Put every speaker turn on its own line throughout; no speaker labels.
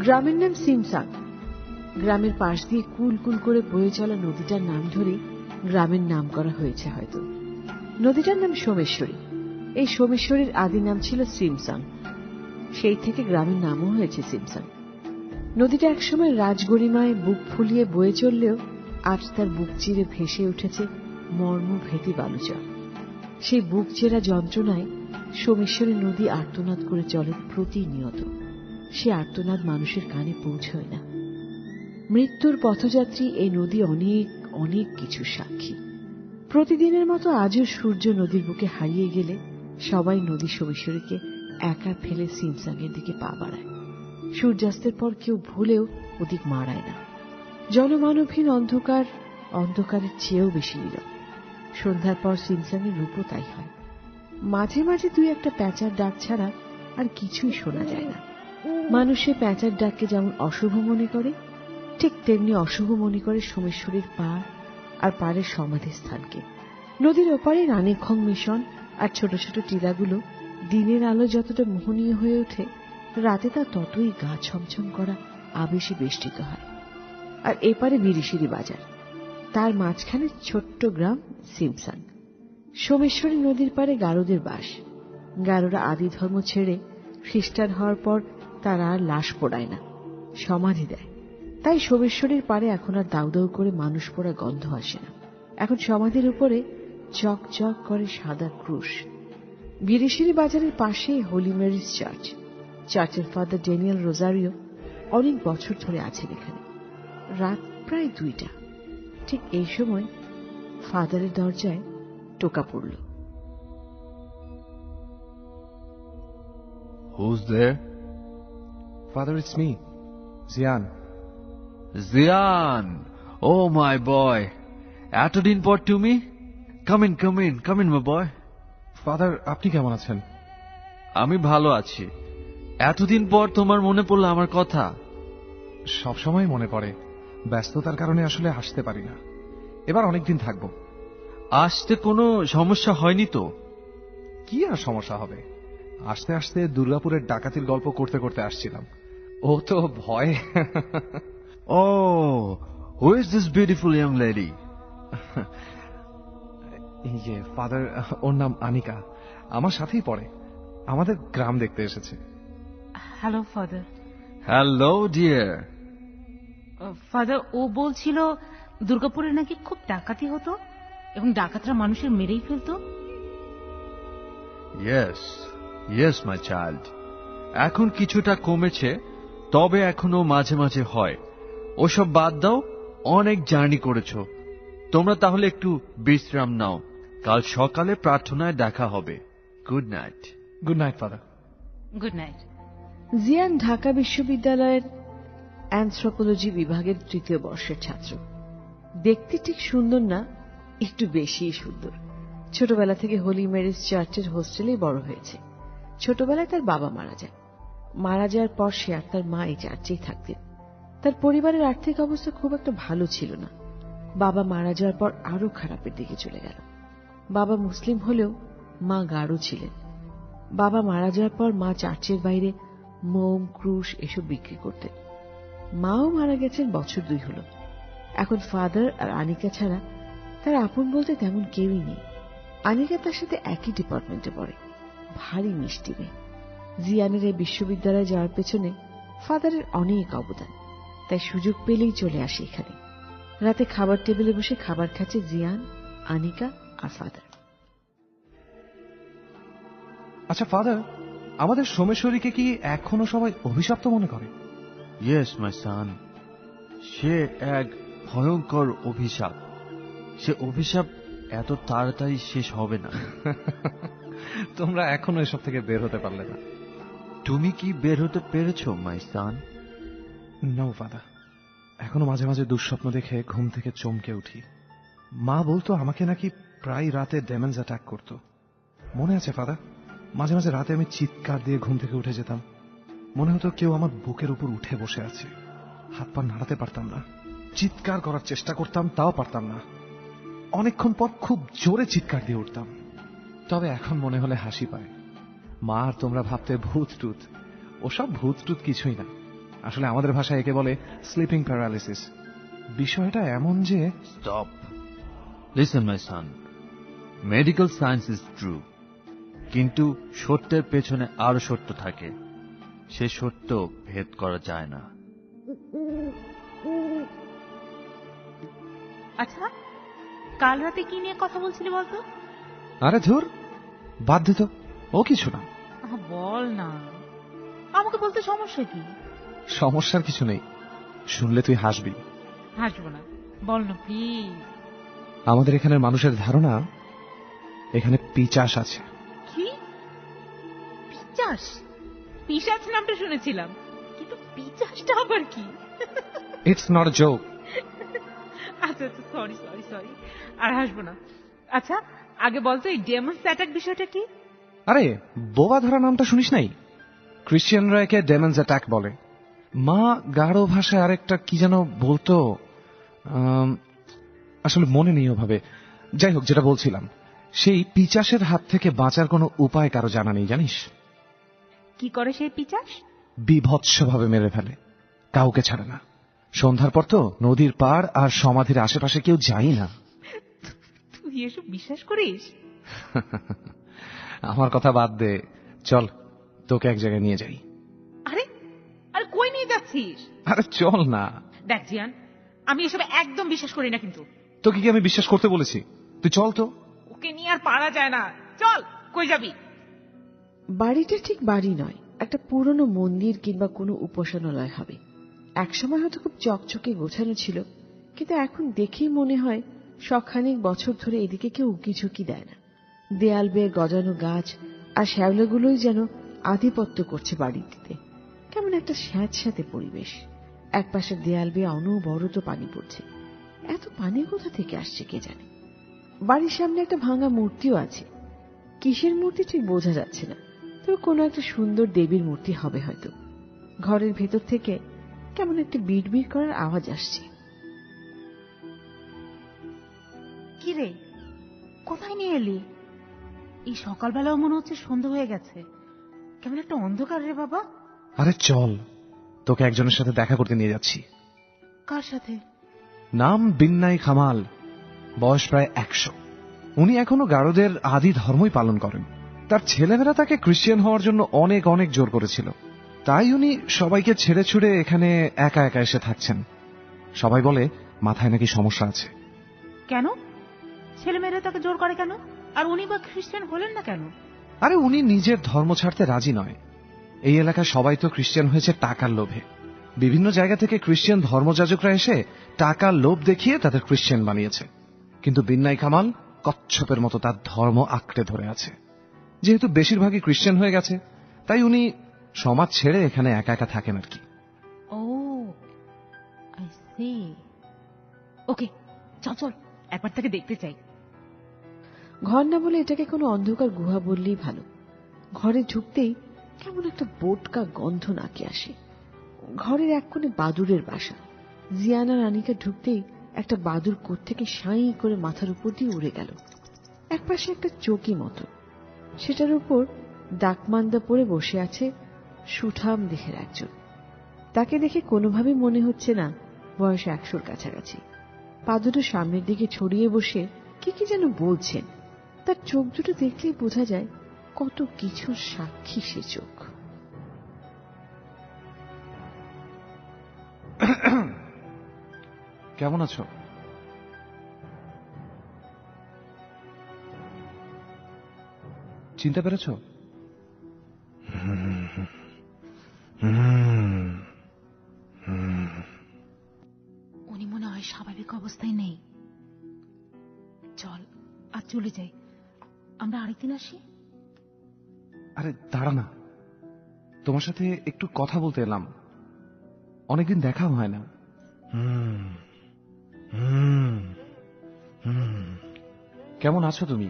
গ্রামের নাম সিমসাং। গ্রামের পাশ দিয়ে কুল কুল করে বয়ে চলা নদীটার নাম ধরে গ্রামের নাম করা হয়েছে হয়তো। নদীটার নাম সোমেশ্বরী। এই সোমেশ্বরীর আদি নাম ছিল সিমসাং। সেই থেকে গ্রামের নামও হয়েছে সিমসাং। নদীটা একসময় রাজগরিমায় বুক ফুলিয়ে বয়ে চললেও আজ তার বুক চিরে ভেসে উঠেছে মর্মভেদী বালুচর। সেই বুক চেরা যন্ত্রণায় সোমেশ্বরী নদী আর্তনাদ করে চলে প্রতিনিয়ত। সে আর্তনাদ মানুষের কানে পৌঁছয় না। মৃত্যুর পথযাত্রী এই নদী অনেক অনেক কিছু সাক্ষী। প্রতিদিনের মতো আজও সূর্য নদীর বুকে হারিয়ে গেলে সবাই নদী সোমেশ্বরীকে একা ফেলে সিমসাংয়ের দিকে পা বাড়ায়। সূর্যাস্তের পর কেউ ভুলেও ওদিক মারায় না। জনমানবহীন অন্ধকার অন্ধকারের চেয়েও বেশি নীরব। সন্ধ্যার পর সিমসাংয়ের রূপও তাই হয়। মাঝে মাঝে দুই একটা প্যাঁচার ডাক ছাড়া আর কিছুই শোনা যায় না। মানুষে প্যাঁচার ডাককে যেমন অশুভ মনে করে, ঠিক তেমনি অশুভ মনে করে সোমেশ্বরীর পাড় আর পাড়ের সমাধিস্থানকে। নদীর ওপারে রানীক্ষং মিশন আর ছোট ছোট টিলাগুলো দিনের আলো যতটা মোহনীয় হয়ে ওঠে, রাতে তা ততই গা ছমছম করা আবেশে বেষ্টিত হয়। আর এপারে বিরিশিরি বাজার, তার মাঝখানে ছোট্ট গ্রাম সিমসাং। সোমেশ্বরী নদীর পাড়ে গারোদের বাস। গারোরা আদি ধর্ম ছেড়ে খ্রিস্টান হওয়ার পর তারা আর লাশ পোড়ায় না, সমাধি দেয়। তাই সোমেশ্বরীর পাড়ে এখন আর দাউ দাউ করে মানুষ পোড়া গন্ধ আসে না। এখন সমাধির উপরে চকচক করে সাদা ক্রুশ। বিরিশিরি বাজারের পাশেই হোলি মেরিজ চার্চ। চার্চের ফাদার ড্যানিয়েল রোজারিও অনেক বছর ধরে আছেন এখানে। রাত প্রায় 2টা। ঠিক এই সময় ফাদারের দরজায় টোকা পড়ল।
Who's there?
Father, it's me, Zian.
Zian! Oh, my boy. এতদিন পর তুমি? Come in, my boy.
Father, আপনি কেমন আছেন?
আমি ভালো আছি। এতদিন পর তোমার মনে পড়লো আমার কথা?
সবসময় মনে পড়ে, ব্যস্ততার কারণে আসলে আসতে পারি না। এবার অনেকদিন থাকবো।
আসতে কোনো সমস্যা হয়নি তো?
কি আর সমস্যা হবে, আসতে আসতে দুর্গাপুরের ডাকাতির গল্প করতে করতে আসছিলাম। ও তো ভয়।
Oh, who is this beautiful young lady?
এই যে ফাদার, ওর নাম আনিকা, আমার সাথেই পড়ে, আমাদের গ্রাম দেখতে এসেছে।
Hello father.
Hello, dear.
Father, ও বলছিল দুর্গাপুরে নাকি খুব ডাকাতি হতো এবং ডাকাতরা মানুষের মেরেই ফেলতো।
Yes, my child. এখন কিছুটা কমেছে, তবে এখনো মাঝে মাঝে হয়। ওসব বাদ দাও, অনেক জার্নি করেছো তোমরা, তাহলে একটু বিশ্রাম নাও। কাল সকালে প্রার্থনায় দেখা হবে। Good night.
Good night father.
Good night.
জিয়ান ঢাকা বিশ্ববিদ্যালয়ের অ্যানথ্রোপোলজি বিভাগের 3য় বর্ষের ছাত্র। দেখতে ঠিক সুন্দর না, একটু বেশি সুন্দর। ছোটবেলা থেকে হোলি মেরিজ চার্চের হোস্টেলেই বড় হয়েছে। ছোটবেলায় তার বাবা মারা যায়। মারা যাওয়ার পর সে আর তার মা এই চার্চেই থাকতেন। তার পরিবারের আর্থিক অবস্থা খুব একটা ভালো ছিল না। বাবা মারা যাওয়ার পর আরো খারাপের দিকে চলে গেল। বাবা মুসলিম হলেও মা গারো ছিলেন। বাবা মারা যাওয়ার পর মা চার্চের বাইরে মোম, ক্রুশ এসব বিক্রি করতেন। মাও মারা গেছেন বছর 2 হল। এখন ফাদার আর আনিকা ছাড়া তার আপন বলতে তেমন কেউই নেই। আনিকা তার সাথে একই ডিপার্টমেন্টে পড়ে, ভারী মিষ্টি মেয়ে। জিয়ানের এই বিশ্ববিদ্যালয়ে যাওয়ার পেছনে ফাদারের অনেক অবদান, তাই সুযোগ পেলেই চলে আসে এখানে। রাতে খাবার টেবিলে বসে খাবার খাচ্ছে জিয়ান, আনিকা আর ফাদার।
আচ্ছা ফাদার, আমাদের সোমেশ্বরীকে কি এখনো সবাই অভিশপ্ত মনে করে?
ইয়েস মাই সান, সে এক ভয়ঙ্কর অভিশাপ। সে অভিশাপ এত তাড়াতাড়ি শেষ হবে না।
তোমরা এখনো এসব থেকে বের হতে পারলে না।
তুমি কি বের হতে পেরেছো মাই সান?
নো ফাদার, এখনো মাঝে মাঝে দুঃস্বপ্ন দেখে ঘুম থেকে চমকে উঠি। মা বলতো আমাকে নাকি প্রায় রাতে ডেমন্স অ্যাটাক করতো। মনে আছে ফাদার, মাঝে মাঝে রাতে আমি চিৎকার দিয়ে ঘুম থেকে উঠে যেতাম। মনে হতো কেউ আমার বুকের উপর উঠে বসে আছে। হাত পা নাড়াতে পারতাম না, চিৎকার করার চেষ্টা করতাম, তাও পারতাম না। অনেকক্ষণ পর খুব জোরে চিৎকার দিয়ে উঠতাম। তবে এখন মনে হলে হাসি পায়। মা আর তোমরা ভাবতে ভূত টুত, ওসব ভূত টুত কিছুই না। আসলে আমাদের ভাষায় একে বলে স্লিপিং প্যারালিসিস। বিষয়টা এমন যে
Stop. Listen, my son. Medical science is true. কিন্তু সত্যের পেছনে আরো সত্য থাকে, সে সত্য ভেদ করা যায় না।
আচ্ছা, কাল রাতে কি নিয়ে কথা বলছিলি বলতো?
আরে ধুর, বাদ দে তো, ও কিছু না।
বল না, আমাকে বলতে সমস্যা কি?
সমস্যার কিছু নেই, শুনলে তুই হাসবি।
হাসবো না, বল না প্লিজ।
আমাদের এখানের মানুষের ধারণা এখানে পিচাস আছে।
কি? পিচাস? পিশাচ নামটা শুনেছিলাম, কিন্তু পিচাসটা আবার কি?
It's not a joke.
আচ্ছা আচ্ছা, সরি সরি সরি, আর হাসবো না। আচ্ছা, আগে বলতো এই ডেমন্স অ্যাটাক বিষয়টা কি?
আরে বোবা ধরা নামটা শুনিস নাই? ক্রিশ্চিয়ানরা একে ডেমন্স অ্যাটাক বলে। মা গাঢ় ভাষায় আরেকটা কি যেন বলতো, আসলে মনে নেই ওভাবে। যাই হোক, যেটা বলছিলাম, সেই পিচাসের হাত থেকে বাঁচার কোনো উপায় কারো জানা নেই, জানিস?
কি করে সেই পিচাস?
বিভৎসভাবে মেরে ফেলে, কাউকে ছাড়ে না। সন্ধ্যার পর তো নদীর পাড় আর সমাধির আশেপাশে কেউ যাই না।
তুই এসব বিশ্বাস করিস?
আমার কথা বাদ দে, চল তোকে এক জায়গায় নিয়ে যাই।
আরে আরে, কই নিয়ে যাচ্ছিস?
আরে চল না।
দেখ জিয়ান, আমি এসব একদম বিশ্বাস করি না। কিন্তু
তোকে কি আমি বিশ্বাস করতে বলেছি? তুই চল তো।
ওকে নিয়ে আর পারা যায় না, চল। কই যাবি?
বাড়িটা ঠিক বাড়ি নয়, একটা পুরনো মন্দির কিংবা কোনো উপাসনালয় হবে। একসময় হয়তো খুব চকচকে গোছানো ছিল, কিন্তু এখন দেখেই মনে হয় শখানেক বছর ধরে এদিকে কেউ উকিঝুঁকি দেয় না। দেয়াল বেয়ে গজানো গাছ আর শ্যাওলাগুলোই যেন আধিপত্য করছে বাড়িটিতে। কেমন একটা স্যাঁতস্যাঁতে পরিবেশ। একপাশের দেয়াল বেয়ে অনবরত পানি পড়ছে। এত পানি কোথা থেকে আসছে কে জানে। বাড়ির সামনে একটা ভাঙা মূর্তিও আছে। কিসের মূর্তি ঠিক বোঝা যাচ্ছে না, তবে কোনো একটা সুন্দর দেবীর মূর্তি হবে হয়তো। ঘরের ভেতর থেকে কেমন একটা বিড়বিড় করার আওয়াজ আসছে।
কি রে, কোথায় নিয়ে এলি? এই সকালবেলাও মনে হচ্ছে সন্ধ্যা হয়ে গেছে। কেমন একটা অন্ধকার রে বাবা।
আরে চল, তোকে একজনের সাথে দেখা করতে নিয়ে যাচ্ছি।
কার সাথে?
নাম বিন্নাই খামাল, বয়স প্রায় 100। উনি এখনো গারোদের আদি ধর্মই পালন করেন। তার ছেলেমেয়েরা তাকে খ্রিস্টান হওয়ার জন্য অনেক অনেক জোর করেছিল, তাই উনি সবাইকে ছেড়ে ছুড়ে এখানে একা একা এসে থাকছেন। সবাই বলে মাথায় নাকি সমস্যা আছে।
কেন? ছেলেমেয়েরা তাকে জোর করে কেন? আর উনি বা খ্রিস্টান হলেন না কেন?
আরে উনি নিজের ধর্ম ছাড়তে রাজি নয়। এই এলাকায় সবাই তো খ্রিস্টান হয়েছে টাকার লোভে। বিভিন্ন জায়গা থেকে খ্রিস্টান ধর্মযাজকরা এসে টাকার লোভ দেখিয়ে তাদের খ্রিস্টান বানিয়েছে। কিন্তু বিন্নাই কামাল কচ্ছপের মতো তার ধর্ম আঁকড়ে ধরে আছে। যেহেতু বেশিরভাগই খ্রিস্টান হয়ে গেছে, তাই উনি সমাজ ছেড়ে এখানে একা একা থাকেন আর কি।
ও, আই সি। ওকে, চল চল, একবার তাকে দেখতে চাই।
ঘর না বলে এটাকে কোনো অন্ধকার গুহা বললেই ভালো। ঘরে ঢুকতেই কেমন একটা বোটকা গন্ধ নাকে আসে। ঘরের এক কোণে বাদুড়ের বাসা। জিয়ানা রানিকা ঢুকতেই একটা বাদুড় কোত্থেকে সাঁই করে মাথার উপর দিয়ে উড়ে গেল। একপাশে একটা চৌকি মতো, সেটার উপর ডাকমান্দা পরে বসে আছে সুঠাম দেহের একজন। তাকে দেখে কোনোভাবেই মনে হচ্ছে না বয়স 100-র কাছাকাছি। পা দুটো সামনের দিকে ছড়িয়ে বসে কি কি যেন বলছেন। তার চোখ দুটো দেখলেই বোঝা যায় কত কিছুর সাক্ষী সে চোখ।
কেমন আছো? চিনতে পেরেছ?
উনি মনে হয় স্বাভাবিক অবস্থায় নেই। চল আজ চলে যাই, আমরা আরেকদিন আসি।
আরে দাঁড়া না, তোমার সাথে একটু কথা বলতে এলাম। অনেকদিন দেখা হয় না। কেমন আছো তুমি?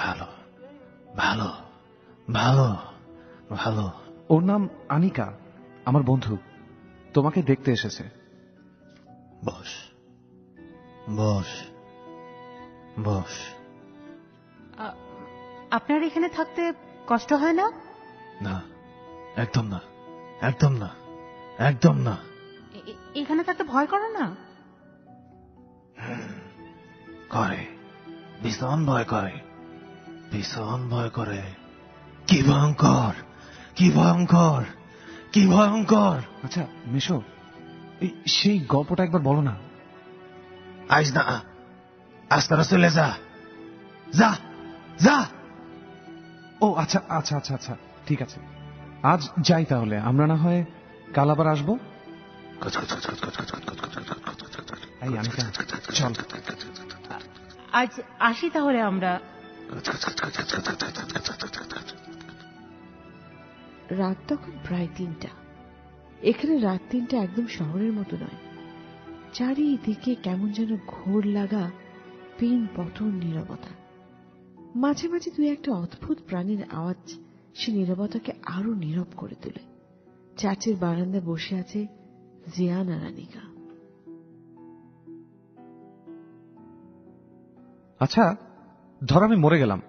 ভালো ভালো ভালো ভালো।
ওর নাম আনিকা, আমার বন্ধু। তোমাকে দেখতে এসেছে।
বস বস বস।
আপনার এখানে থাকতে কষ্ট হয় না?
না, একদম না, একদম না। একদম না।
এখানে থাকতে ভয় করে না?
করে, ভীষণ ভয় করে, ভীষণ ভয় করে। কি ভয়ঙ্কর, কি ভয়ঙ্কর, কি ভয়ঙ্কর।
আচ্ছা মেশো, এই সেই গল্পটা একবার বলো না।
আজ না, আজ তারা চলে যা, যা যা।
ও আচ্ছা আচ্ছা আচ্ছা আচ্ছা, ঠিক আছে, আজ যাই তাহলে। আমরা না হয় কাল আবার আসবো। এই আনিকা, চল।
আজ আসি তাহলে আমরা।
রাত তখন প্রায় 3টা। এখানে রাত 3টা একদম শহরের মতো নয়। চারিদিকে কেমন যেন ঘোর লাগা পিন পতন নীরবতা। মাঝে মাঝে দুই একটা অদ্ভুত প্রাণীর আওয়াজ সে নীরবতাকে আরো নীরব করে তোলে। চার্চের বারান্দায় বসে আছে জিয়ান আর আনিকা।
আচ্ছা ধর আমি মরে গেলাম,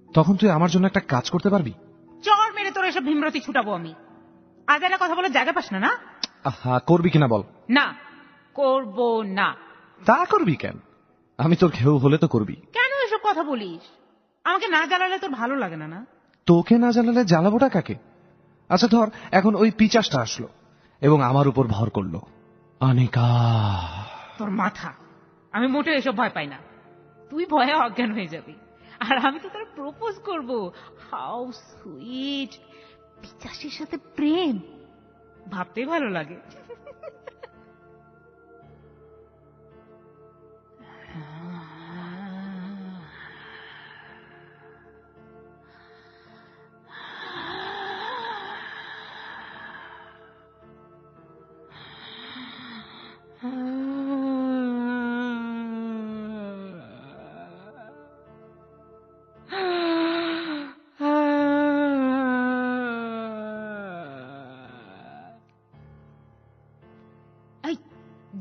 তখন তুই আমার জন্য একটা কাজ করতে পারবি?
চর মেরে তোর এসব ভীমরতি ছুটাবো আমি? আজ একটা কথা বলে জায়গা পাস না? না
আহা, করবি কিনা বল।
না, করব না।
তা করবি কেন? আমি তোর ঘেউ হলে তো করবি।
কেন এসব কথা বলিস? আমাকে না জ্বালালে তোর ভালো লাগে না? না,
তোকে না জ্বালালে জ্বালাবোটা কাকে? আচ্ছা ধর এখন ওই পিচাসটা আসলো এবং আমার উপর ভর করলো। আনিকা,
তোর মাথা। আমি মোটেও এসব ভয় পাই না। তুই ভয়ে অজ্ঞান হয়ে যাবি, আর আমি তো তোর প্রপোজ করব। How sweet! পিচাসের সাথে প্রেম ভাবতেই ভালো লাগে।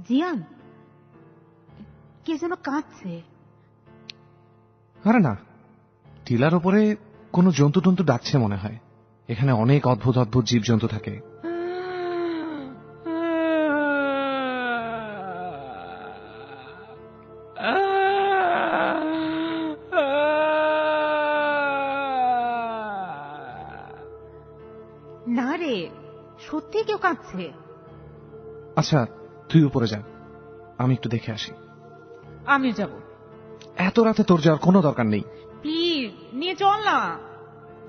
জিয়ান, কে যেন কাঁদছে।
আরে না, টিলার ওপরে কোনো জন্তু টন্তু ডাকছে মনে হয়। এখানে অনেক অদ্ভুত অদ্ভুত জীবজন্তু থাকে।
না রে, সত্যি কেউ কাঁদছে।
আচ্ছা তুই উপরে যা, আমি একটু দেখে আসি।
আমিও যাব।
এত রাতে তোর যাওয়ার কোনো দরকার নেই।
প্লিজ নিয়ে চল না।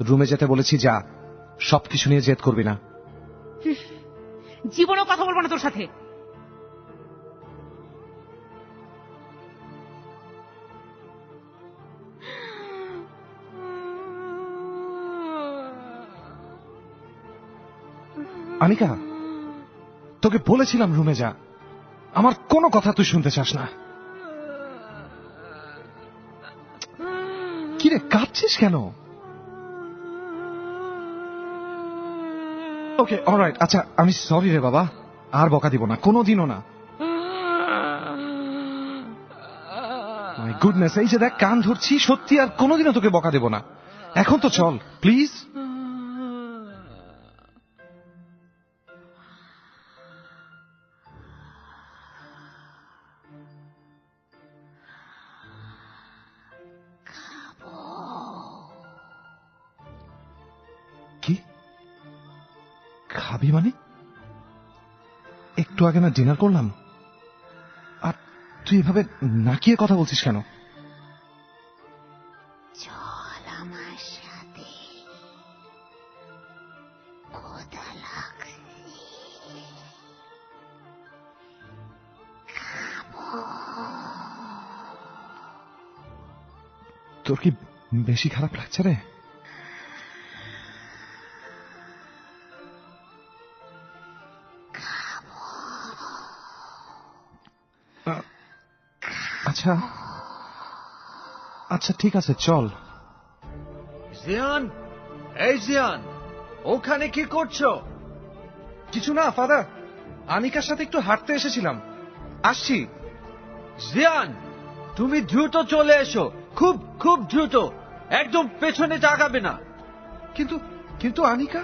রুমে যেতে বলেছি, যা। সবকিছু নিয়ে জেদ করবি না।
জীবনেও কথা বলবো না তোর সাথে।
আনিকা, তোকে বলেছিলাম রুমে যা। আমার কোনো কথা তুই শুনতে চাস না। কিরে কাঁদছিস কেন? ওকে অলরাইট, আচ্ছা আমি সরি রে বাবা, আর বকা দিব না, কোনোদিনও না। মাই গুডনেস, এই যে দেখ কান ধরছি, সত্যি আর কোনোদিনও তোকে বকা দেব না। এখন তো চল প্লিজ। কি খাবি মানে? একটু আগে না ডিনার করলাম, আর তুই এভাবে নাকিয়ে কথা বলছিস কেন?
চল আমার সাথে, ক্ষুধা লাগছে, খাবো।
তোর কি বেশি খারাপ লাগছে রে? আচ্ছা আচ্ছা ঠিক আছে চল।
জিয়ান, এই জিয়ান, ওখানে কি করছো?
কিছু না ফাদার, আনিকার সাথে একটু হাঁটতে এসেছিলাম, আসছি।
জিয়ান, তুমি দ্রুত চলে এসো, খুব খুব দ্রুত, একদম পেছনে তাকাবে না।
কিন্তু কিন্তু আনিকা।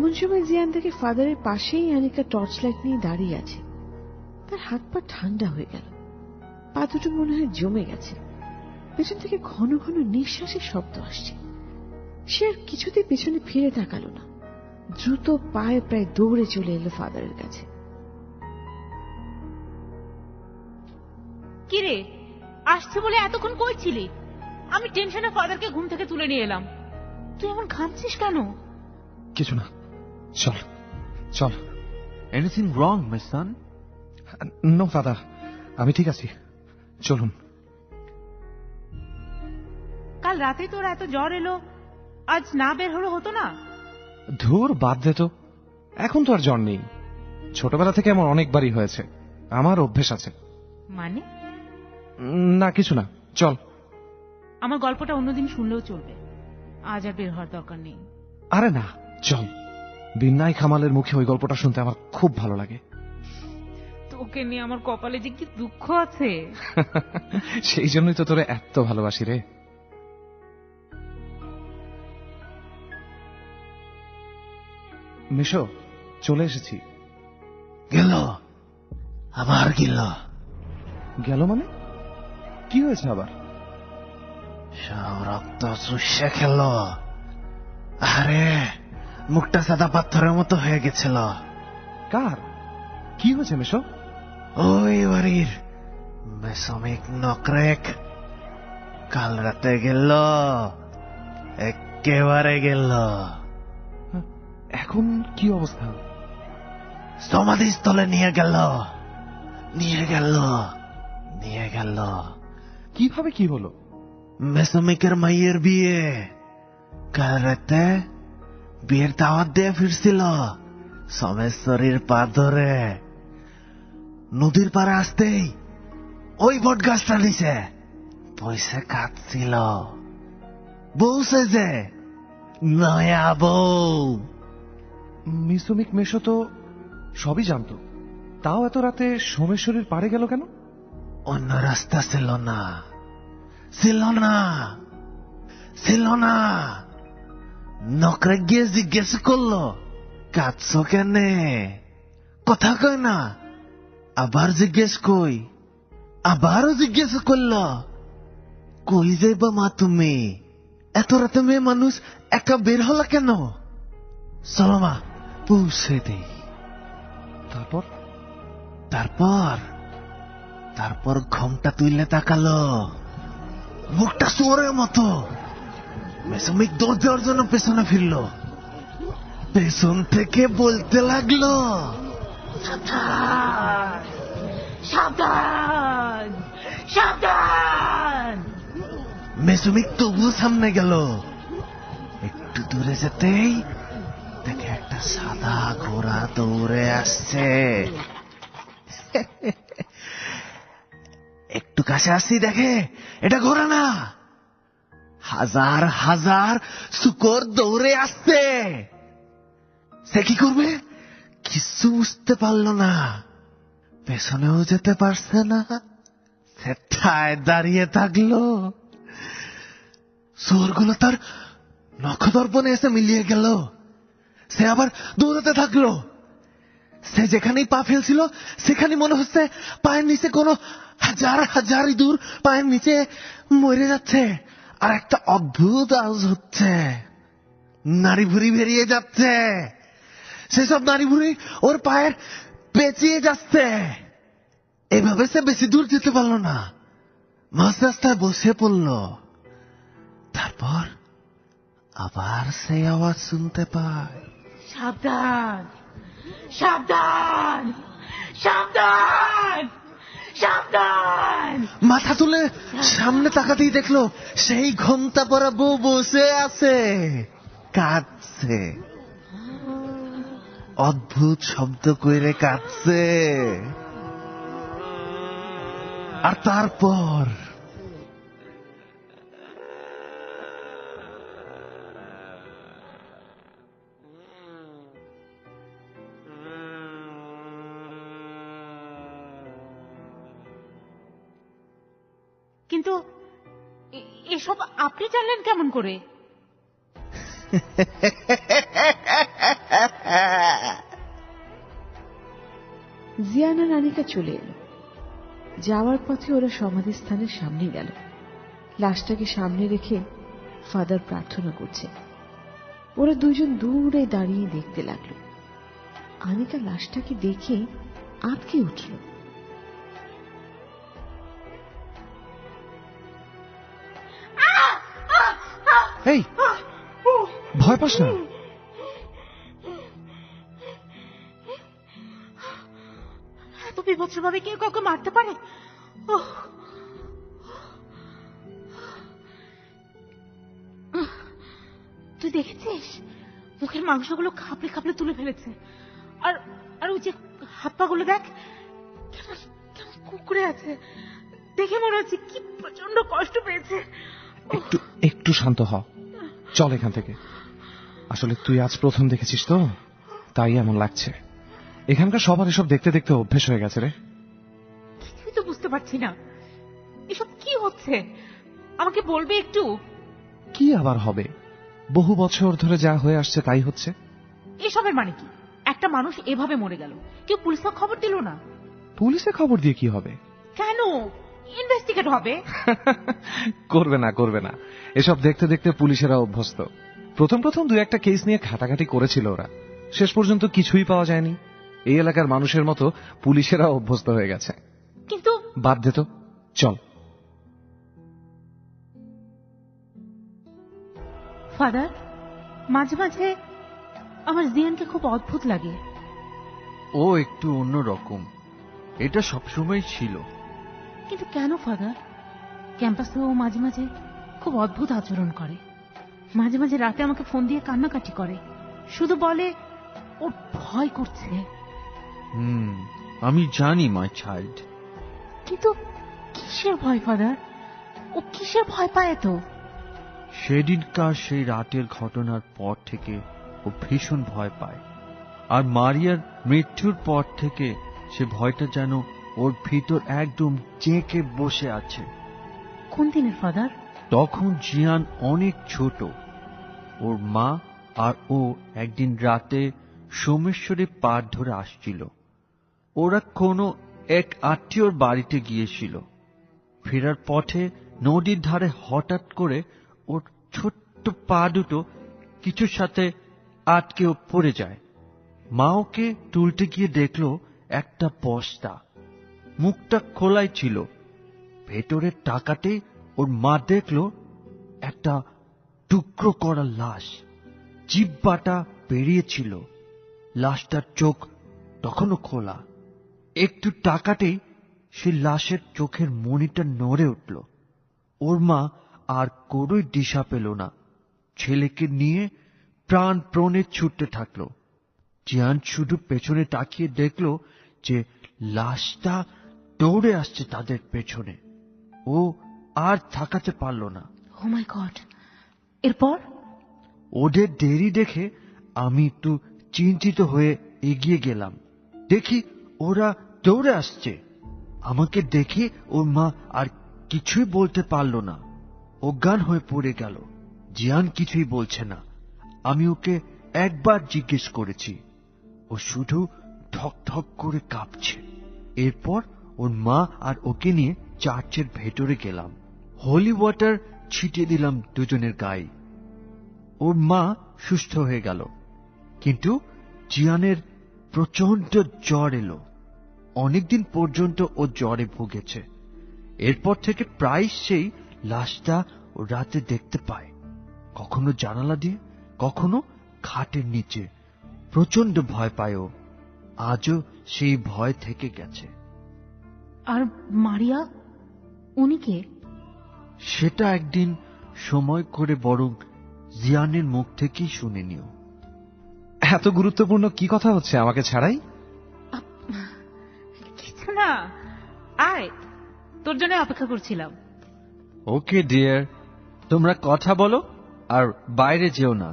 এমন সময় জিয়ান দেখে ফাদারের পাশেই আনিকা টর্চ লাইট নিয়ে দাঁড়িয়ে আছে। তার হাত পা ঠান্ডা হয়ে গেল, পা দুটো মনে হয় জমে গেছে। পেছন থেকে ঘন ঘন নিঃশ্বাসের শব্দ আসছে। সে আর কিছুতেই পেছনে ফিরে তাকালো না, দ্রুত পায়ে প্রায় দৌড়ে চলে এলো ফাদারের কাছে।
কিরে, আসছে বলে এতক্ষণ কই ছিলি? আমি টেনশনে ফাদারকে ঘুম থেকে তুলে নিয়ে এলাম। তুই এমন ঘামছিস কেন?
কিছু না, চল চল।
এনিথিং রং মাই সন?
নো ফাদার, আমি ঠিক আছি, চলুন।
কাল রাতে তোর এত জ্বর এলো, আজ না বের হলো হতো না?
ধুর, বাদ দে তো, এখন তো আর জ্বর নেই। ছোটবেলা থেকে আমার অনেকবারই হয়েছে, আমার অভ্যেস আছে।
মানে?
না কিছু না, চল।
আমার গল্পটা অন্যদিন শুনলেও চলবে, আজ আর বের হওয়ার দরকার নেই।
আরে না, চল। বিন্নাই খামালের মুখে ওই গল্পটা শুনতে আমার খুব ভালো লাগে।
তোকে নিয়ে আমার কপালে যে কি দুঃখ আছে।
সেই জন্যই তো তোরে এত ভালোবাসি রে। মিশো, চলে এসেছি।
গেল, আবার গেল।
গেল মানে? কি হয়েছে আবার?
সব রক্ত চুষে খেল। আরে মুখটা সাদা পাথরের মতো হয়ে গেছিল।
কার? কি হয়েছে মিশো?
ওই বাড়ির মেসমিক নকরেক কাল রাতে গেল, একেবারে গেল।
এখন কি অবস্থা?
সমাধিস্থলে নিয়ে গেল, নিয়ে গেল, নিয়ে গেল।
কিভাবে কি হলো?
মেসমিকের মাইয়ের বিয়ে। কাল রাতে বিয়ের দাওয়াত দিয়ে ফিরছিল সোমেশ্বরীর পা ধরে। নদীর পাড়ে আসতেই ওই বট গাছটা নিচে পয়সা কাটছিল। বউ সেজে, নয়া বউ।
মিসুমিক মেশো তো সবই জানতো, তাও এত রাতে সোমেশ্বরীর পাড়ে গেল কেন?
অন্য রাস্তা ছিল না, ছিল না, ছিল না। নকরে গিয়ে জিজ্ঞেস করলো, কাঁদছ কেনে? কথা কয় না। আবার জিজ্ঞেস কই, আবারও জিজ্ঞেস করল, কই যাইবা মা তুমি? এত রাতে মেয়ে মানুষ একা বের হলা কেন? চলো মা, পৌঁছে দেই।
তারপর?
তারপর তারপর ঘোমটা তুললে তাকালো, মুখটা শুয়োরের মতো। মেসমিক দৌড় দেওয়ার জন্য পেছনে ফিরল। পেছন থেকে বলতে লাগলো,
সাবধান, সাবধান, সাবধান।
মেসমিক তবুও সামনে গেল। একটু দূরে যেতেই দেখে একটা সাদা ঘোড়া দৌড়ে আসছে। একটু কাছে আসছি, দেখে এটা ঘোড়া না, হাজার হাজার শুকর দৌড়ে আসছে। সে কি করবে কিছু বুঝতে পারল না, পেছনেও যেতে পারছে না। সে ঠায় দাঁড়িয়ে থাকলো। শুয়োরগুলো তার নখদর্পণে এসে মিলিয়ে গেল। সে আবার দৌড়াতে থাকলো। সে যেখানেই পা ফেলছিল সেখানে মনে হচ্ছে পায়ের নিচে কোনো হাজার হাজার ইঁদুর পায়ের নিচে মরে যাচ্ছে, আর একটা অদ্ভুত আওয়াজ হচ্ছে। নাড়ি ভুড়ি বেরিয়ে যাচ্ছে, সেসব নাড়ি ভুড়ি ওর পায়ের পেঁচিয়ে যাচ্ছে। এভাবে সে বেশি দূর যেতে পারল না, মাঝ রাস্তায় বসে পড়ল। তারপর আবার সেই আওয়াজ শুনতে পায়,
সাবধান, সাবধান, সাবধান, সাবধান।
মাথা তুলে সামনে তাকাতেই দেখলো সেই ঘোমটা পরা বউ বসে আছে, কাঁদছে। অদ্ভুত শব্দ কইরে কাঁদছে। আর তারপর
কিন্তু এসব আপনি জানলেন কেমন করে?
জিয়ান আর আনিকা চলে এলো। যাওয়ার পথে ওরা সমাধিস্থানের সামনে গেল। লাশটাকে সামনে রেখে ফাদার প্রার্থনা করছে। ওরা দুজন দূরে দাঁড়িয়ে দেখতে লাগলো। আনিকা লাশটাকে দেখে আঁতকে উঠল।
এই, ভয় পাস না।
এত বিভৎসভাবে কেউ কাউকে মারতে পারে? তুই দেখেছিস মুখের মাংসগুলো খাপড়ে খাপড়ে তুলে ফেলেছে। আর আর ওই যে হাত পা গুলো দেখ, কেমন কেমন কুকুরে আছে। দেখে মনে হচ্ছে কি প্রচন্ড কষ্ট পেয়েছে।
একটু একটু শান্ত হ, চল এখান থেকে। আসলে তুই আজ প্রথম দেখেছিস তো, তাই এমন লাগছে। এখানকার সবার এসব দেখতে দেখতে অভ্যেস হয়ে গেছে রে।
কিছুই তো বুঝতে পারছি না, এসব কি হচ্ছে? আমাকে বলবে একটু?
কি আবার হবে? বহু বছর ধরে যা হয়ে আসছে তাই হচ্ছে।
এসবের মানে কি? একটা মানুষ এভাবে মরে গেল, কেউ পুলিশকে খবর দিল না?
পুলিশে খবর দিয়ে কি হবে?
কেন? ইনভেস্টিগেট হবে।
করবে না, করবে না। এসব দেখতে দেখতে পুলিশেরা অভ্যস্ত। প্রথম প্রথম দু একটা কেস নিয়ে ঘাটাঘাটি করেছিল ওরা, শেষ পর্যন্ত কিছুই পাওয়া যায়নি। এই এলাকার মানুষের মতো পুলিশেরা অভ্যস্ত হয়ে গেছে।
কিন্তু
বাদ দে তো, চল।
ফাদার, মাঝে মাঝে আমার জিয়ানকে খুব অদ্ভুত লাগে।
ও একটু অন্যরকম, এটা সবসময় ছিল।
কিন্তু কেন ফাদার? ক্যাম্পাসে ও মাঝে মাঝে খুব অদ্ভুত আচরণ করে। মাঝে মাঝে রাতে আমাকে ফোন দিয়ে কান্নাকাটি করে, শুধু বলে ওর ভয় করছে।
আমি জানি মাই চাইল্ড।
কিন্তু কিসের ভয় ফাদার? ও কিসের ভয় পায় তো?
সেদিনকার সেই রাতের ঘটনার পর থেকে ও ভীষণ ভয় পায়। আর মারিয়ার মৃত্যুর পর থেকে সে ভয়টা যেন ওর ভিতর একদম চেঁকে বসে আছে।
কোন দিনের ফাদার?
তখন জিয়ান অনেক ছোট। ওর মা আর ও একদিন রাতে সোমেশ্বরী পাড় ধরে আসছিল। ওরা কোনো এক আত্মীয়র বাড়িতে গিয়েছিল। ফেরার পথে নদীর ধারে হঠাৎ করে ওর ছোট্ট পা দুটো কিছুর সাথে আটকে পড়ে যায়। মা ওকে তুলতে গিয়ে দেখল একটা বস্তা, মুখটা খোলাই ছিল। ভেতরের টাকাতে ওর মা দেখল একটা টুকরো করা লাশ, জিহ্বাটা বেরিয়েছিল। লাশটার চোখ তখনও খোলা। একটু টাকাতেই সে লাশের চোখের মণিটা নড়ে উঠল। ওর মা আর কোনোই দিশা পেল না। ছেলেকে নিয়ে প্রাণপণে ছুটতে থাকল। জিয়ান শুধু পেছনে তাকিয়ে দেখল যে লাশটা দৌড়ে আসছে তাদের পেছনে। ও আর থাকাতে পারল না।
ও মাই গড! এরপর?
ওদের দেরি দেখে আমি একটু চিন্তিত হয়ে এগিয়ে গেলাম। দেখি ওরা দৌড়ে আসছে। আমাকে দেখে ওর মা আর কিছুই বলতে পারল না, অজ্ঞান হয়ে পড়ে গেল। জিয়ান কিছুই বলছে না। আমি ওকে একবার জিজ্ঞেস করেছি, ও শুধু ঠক ঠক করে কাঁপছে। এরপর ওর মা আর ওকে নিয়ে চার্চের ভেতরে গেলাম। হোলি ওয়াটার ছিটিয়ে দিলাম দুজনের গায়ে। ওর মা সুস্থ হয়ে গেল, কিন্তু জিয়ানের প্রচন্ড জ্বর এলো। অনেকদিন পর্যন্ত ও জ্বরে ভুগেছে। এরপর থেকে প্রায় সেই লাশটা ও রাতে দেখতে পায়, কখনো জানালা দিয়ে, কখনো খাটের নিচে। প্রচন্ড ভয় পায় ও। আজও সেই ভয় থেকে গেছে।
আর মারিয়া, উনি কে?
সেটা একদিন সময় করে বরং জিয়ানের মুখ থেকেই শুনে নিও।
এত গুরুত্বপূর্ণ কি কথা হচ্ছে আমাকে ছাড়াই?
কিছু না, আয়, তোর জন্য অপেক্ষা করছিলাম।
ওকে ডিয়ার, তোমরা কথা বলো আর বাইরে যেও না।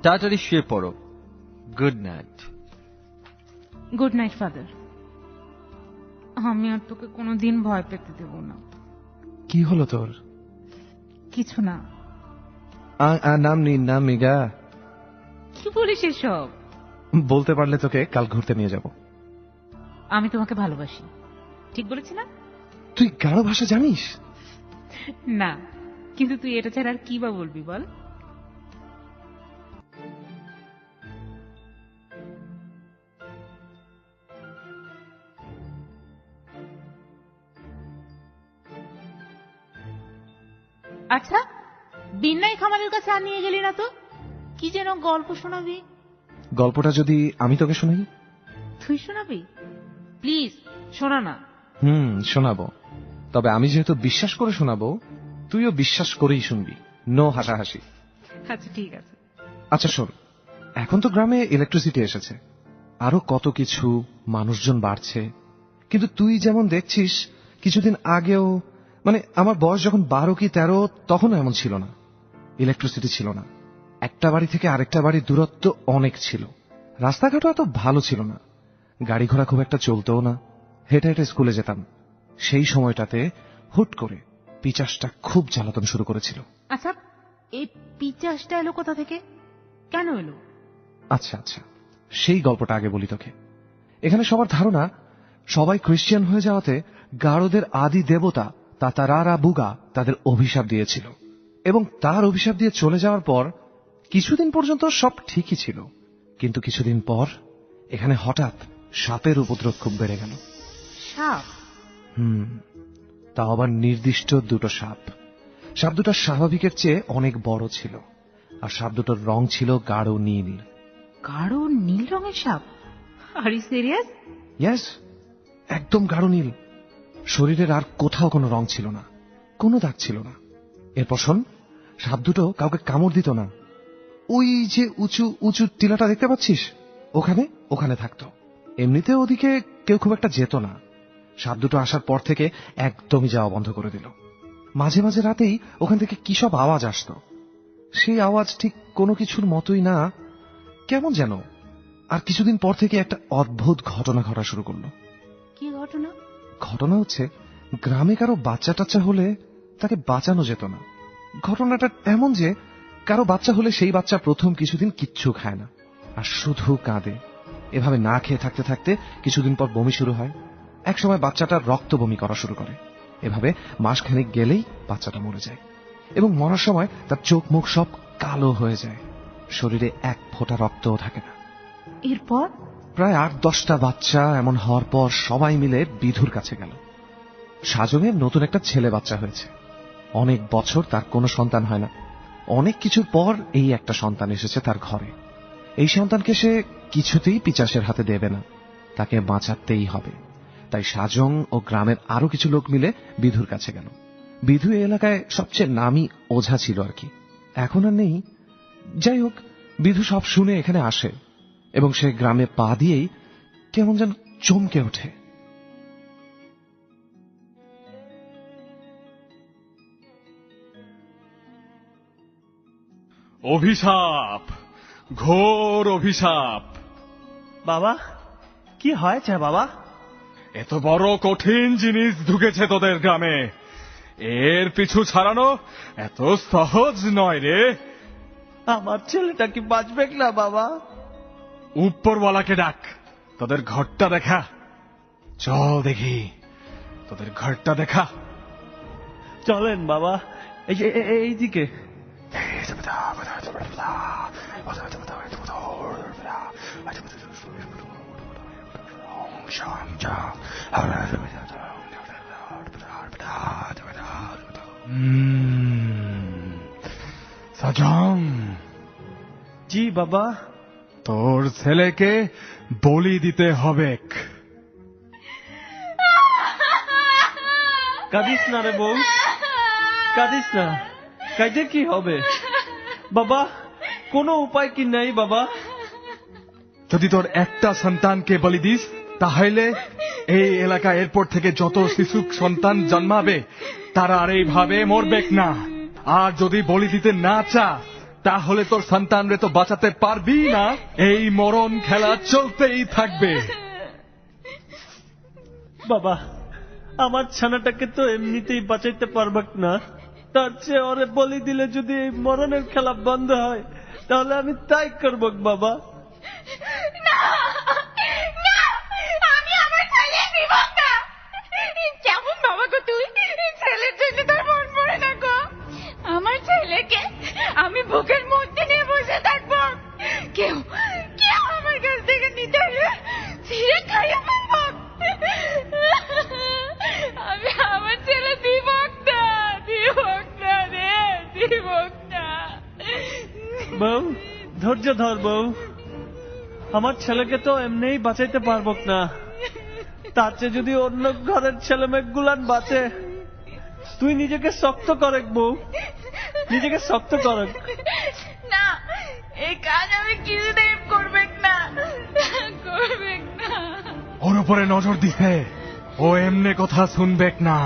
তাড়াতাড়ি শুয়ে পড়ো। Good night.
Good night father. আমি আর তোকে কোনোদিন ভয় পেতে দেব না।
কি হলো তোর?
কিছু না।
নাম নি, নাম মিগা।
কি বলিস এসব?
বলতে পারলে তোকে কাল ঘুরতে নিয়ে যাব।
আমি তোমাকে ভালোবাসি, ঠিক বলেছি না?
তুই গাঢ় ভাষা জানিস?
না, কিন্তু তুই এটা ছাড়া আর কি বা বলবি বল? আচ্ছা, বিনয় খামারের কাছে আর নিয়ে গেলি না তো? কি যেন গল্প শোনাবি?
গল্পটা যদি আমি তোকে শোনাই?
তুই শোনাবি? প্লিজ শোনা না।
শোনাবো, তবে আমি যেহেতু বিশ্বাস করে শোনাবো, তুইও বিশ্বাস করেই শুনবি, নো হাসাহাসি।
আচ্ছা ঠিক আছে।
আচ্ছা শোন, এখন তো গ্রামে ইলেকট্রিসিটি এসেছে, আরো কত কিছু, মানুষজন বাড়ছে, কিন্তু তুই যেমন দেখছিস কিছুদিন আগেও, মানে আমার বয়স যখন 12 কি 13, তখনও এমন ছিল না। ইলেকট্রিসিটি ছিল না, একটা বাড়ি থেকে আরেকটা বাড়ির দূরত্ব অনেক ছিল, রাস্তাঘাটও এত ভালো ছিল না, গাড়ি ঘোড়া খুব একটা চলতেও না, হেঁটে হেঁটে স্কুলে যেতাম। সেই সময়টাতে হুট করে পিচাসটা খুব জ্বালাতন শুরু করেছিল।
আচ্ছা, এই পিচাসটা এলো কোথা থেকে, কেন এলো?
আচ্ছা আচ্ছা, সেই গল্পটা আগে বলি তোকে। এখানে সবার ধারণা সবাই খ্রিস্টান হয়ে যাওয়াতে গারোদের আদি দেবতা তাতারারা বুগা তাদের অভিশাপ দিয়েছিল, এবং তার অভিশাপ দিয়ে চলে যাওয়ার পর কিছুদিন পর্যন্ত সব ঠিকই ছিল, কিন্তু কিছুদিন পর এখানে হঠাৎ সাপের উপদ্রব খুব বেড়ে গেল।
সাপ?
তাও আবার নির্দিষ্ট দুটো সাপ। সাপ দুটো স্বাভাবিকের চেয়ে অনেক বড় ছিল, আর সাপ দুটোর রং ছিল গাঢ় নীল।
গাঢ় নীল রঙের সাপ? Are you serious?
ইয়েস, একদম গাঢ় নীল। শরীরের আর কোথাও কোনো রং ছিল না, কোনো দাগ ছিল না। এরপর শোন, সাপ দুটো কাউকে কামড় দিত না। ওই যে উঁচু উঁচু টিলাটা দেখতে পাচ্ছিস, ওখানে ওখানে থাকতো। এমনিতে ওদিকে কেউ খুব একটা যেত না। সাপ দুটো আসার পর থেকে একদমই যাওয়া বন্ধ করে দিল। মাঝে মাঝে রাতেই ওখান থেকে কি সব আওয়াজ আসতো, সেই আওয়াজ ঠিক কোনো কিছুর মতোই না, কেমন যেন। আর কিছুদিন পর থেকে একটা অদ্ভুত ঘটনা ঘটা শুরু করলো।
কি ঘটনা?
ঘটনা হচ্ছে, গ্রামে কারো বাচ্চা টাচ্চা হলে তাকে বাঁচানো যেত না। ঘটনাটা এমন যে, কারো বাচ্চা হলে সেই বাচ্চা প্রথম কিছুদিন কিচ্ছু খায় না, আর শুধু কাঁদে। এভাবে না খেয়ে থাকতে থাকতে কিছুদিন পর বমি শুরু হয়। একসময় বাচ্চাটা রক্ত বমি করা শুরু করে। এভাবে মাসখানেক গেলেই বাচ্চাটা মরে যায়, এবং মরার সময় তার চোখ মুখ সব কালো হয়ে যায়, শরীরে এক ফোঁটা রক্তও থাকে না।
এরপর?
প্রায় 8-10টা বাচ্চা এমন হওয়ার পর সবাই মিলে বিধুর কাছে গেল। সাজনের নতুন একটা ছেলে বাচ্চা হয়েছে। অনেক বছর তার কোনো সন্তান হয় না। অনেক কিছুর পর এই একটা সন্তান এসেছে তার ঘরে। এই সন্তানকে সে কিছুতেই পিচাসের হাতে দেবে না, তাকে বাঁচাতেই হবে। তাই সাজং ও গ্রামের আরো কিছু লোক মিলে বিধুর কাছে গেল। বিধু এই এলাকায় সবচেয়ে নামী ওঝা ছিল আর কি, এখন আর নেই। যাই হোক, বিধু সব শুনে এখানে আসে, এবং সে গ্রামে পা দিয়েই কেমন যেন চমকে ওঠে।
অভিশাপ, ঘোর অভিশাপ।
বাবা, কি হয়েছে বাবা?
এত বড় কঠিন জিনিস ঢুকেছে তোদের গ্রামে, এর পিছু ছাড়ানো এত সহজ নয় রে।
আমার ছেলেটা কি বাঁচবে না বাবা?
উপরওয়ালাকে ডাক, তোদের ঘরটা দেখা। চল দেখি, তোদের ঘরটা দেখা।
চলেন বাবা, এইদিকে।
সাজং,
জি বাবা।
তোর ছেলেকে বলি দিতে হবে।
কাঁদিস না রে বউ, কাঁদিস না, কাঁদে কি হবে বাবা? কোনো উপায় কি নেই বাবা?
যদি তোর একটা সন্তানকে বলি দিস, তাহলে এই এলাকা এরপর থেকে যত শিশু সন্তান জন্মাবে তারা আর এইভাবে মরবে না। আর যদি বলি দিতে না চাস, তাহলে তোর সন্তানরে তো বাঁচাতে পারবি না, এই মরণ খেলা চলতেই থাকবে।
বাবা, আমার ছানাটাকে তো এমনিতেই বাঁচাইতে পারবাক না, তার চেয়ে ওরে বলি দিলে যদি এই মরণের খেলা বন্ধ হয়,
তাহলে আমি তাই করব বাবা।
না না, আমি আমার ছেলে দিব না। কেমন বাবা গো তুই? ছেলের জন্য তোর মন পড়ে না গো? আমার ছেলেকে আমি বুকের মধ্যে নিয়ে বসে থাকবো, কেউ কেউ আমার কাছ থেকে নিতে হলে ছিঁড়ে খাইয়ে ফেলবো। আমি আমার ছেলে দিব না, দিব না রে, দিব না।
বউ, ধৈর্য ধর বউ। আমার ছেলেকে তো এমনিই বাঁচাইতে পারবো না, তার চেয়ে যদি অন্য ঘরের ছেলে মেয়েগুলান বাঁচে। তুই নিজেকে শক্ত করেক বউ, নিজেকে শক্ত করেক।
না, এই কাজ আমি কিছুতেই করবে না, করবে না।
ওর উপরে নজর দিছে, ও এমনি কথা শুনবে না।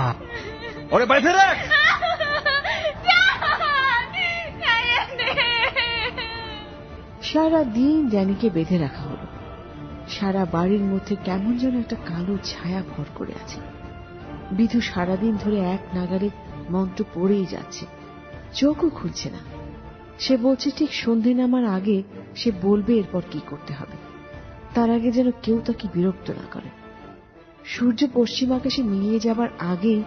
ওরে বাইরে রাখ।
সারা দিন ড্যানিকে বেঁধে রাখা হলো। সারা বাড়ির মধ্যে কেমন যেন একটা কালো ছায়া ভর করে আছে। বিধু সারাদিন ধরে এক নাগারে মন্ত্র পড়েই যাচ্ছে, চোখও খুলছে না। সে বলছে ঠিক সন্ধে নামার আগে সে বলবে এরপর কি করতে হবে, তার আগে যেন কেউ তাকে বিরক্ত না করে। সূর্য পশ্চিম আকাশে মিলিয়ে যাবার আগেই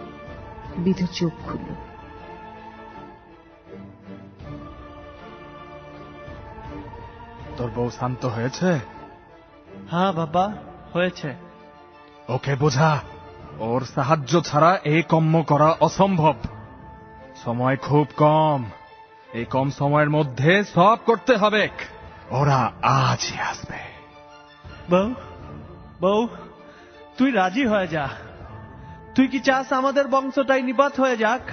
বিধু চোখ খুলল।
তোর বউ শান্ত হয়েছে?
হ্যাঁ বাবা, হয়েছে।
ওকে বোঝা, ওর সাহায্য ছাড়া এই কর্ম করা অসম্ভব। সময় খুব কম, এই কম সময়ের মধ্যে সব করতে হবে। ওরা আজই আসবে।
বউ, বউ, তুই রাজি হয়ে যা। তুই কি চাস আমাদের বংশটাই নিপাত হয়ে যাক?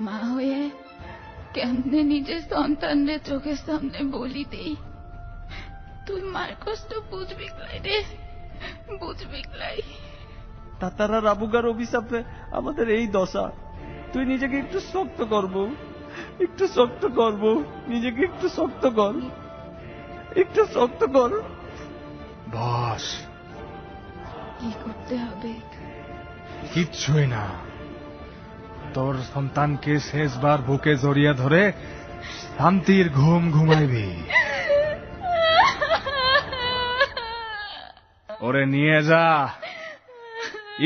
মা হয়ে কেমনে নিজের সন্তানদের চোখের সামনে বলি দেই? তুই মার কষ্ট বুঝবি রে, বুঝবি।
তাতারা রাবুগার অভিশাপে আমাদের এই দশা। তুই নিজেকে একটু শক্ত করবো, একটু শক্ত করবো, নিজেকে একটু শক্ত কর, একটু শক্ত কর।
বস,
কি করতে হবে?
কিচ্ছুই না। তোর সন্তানকে শেষবার বুকে জড়িয়ে ধরে শান্তির ঘুম ঘুমাইবি। ওরে নিয়ে যা,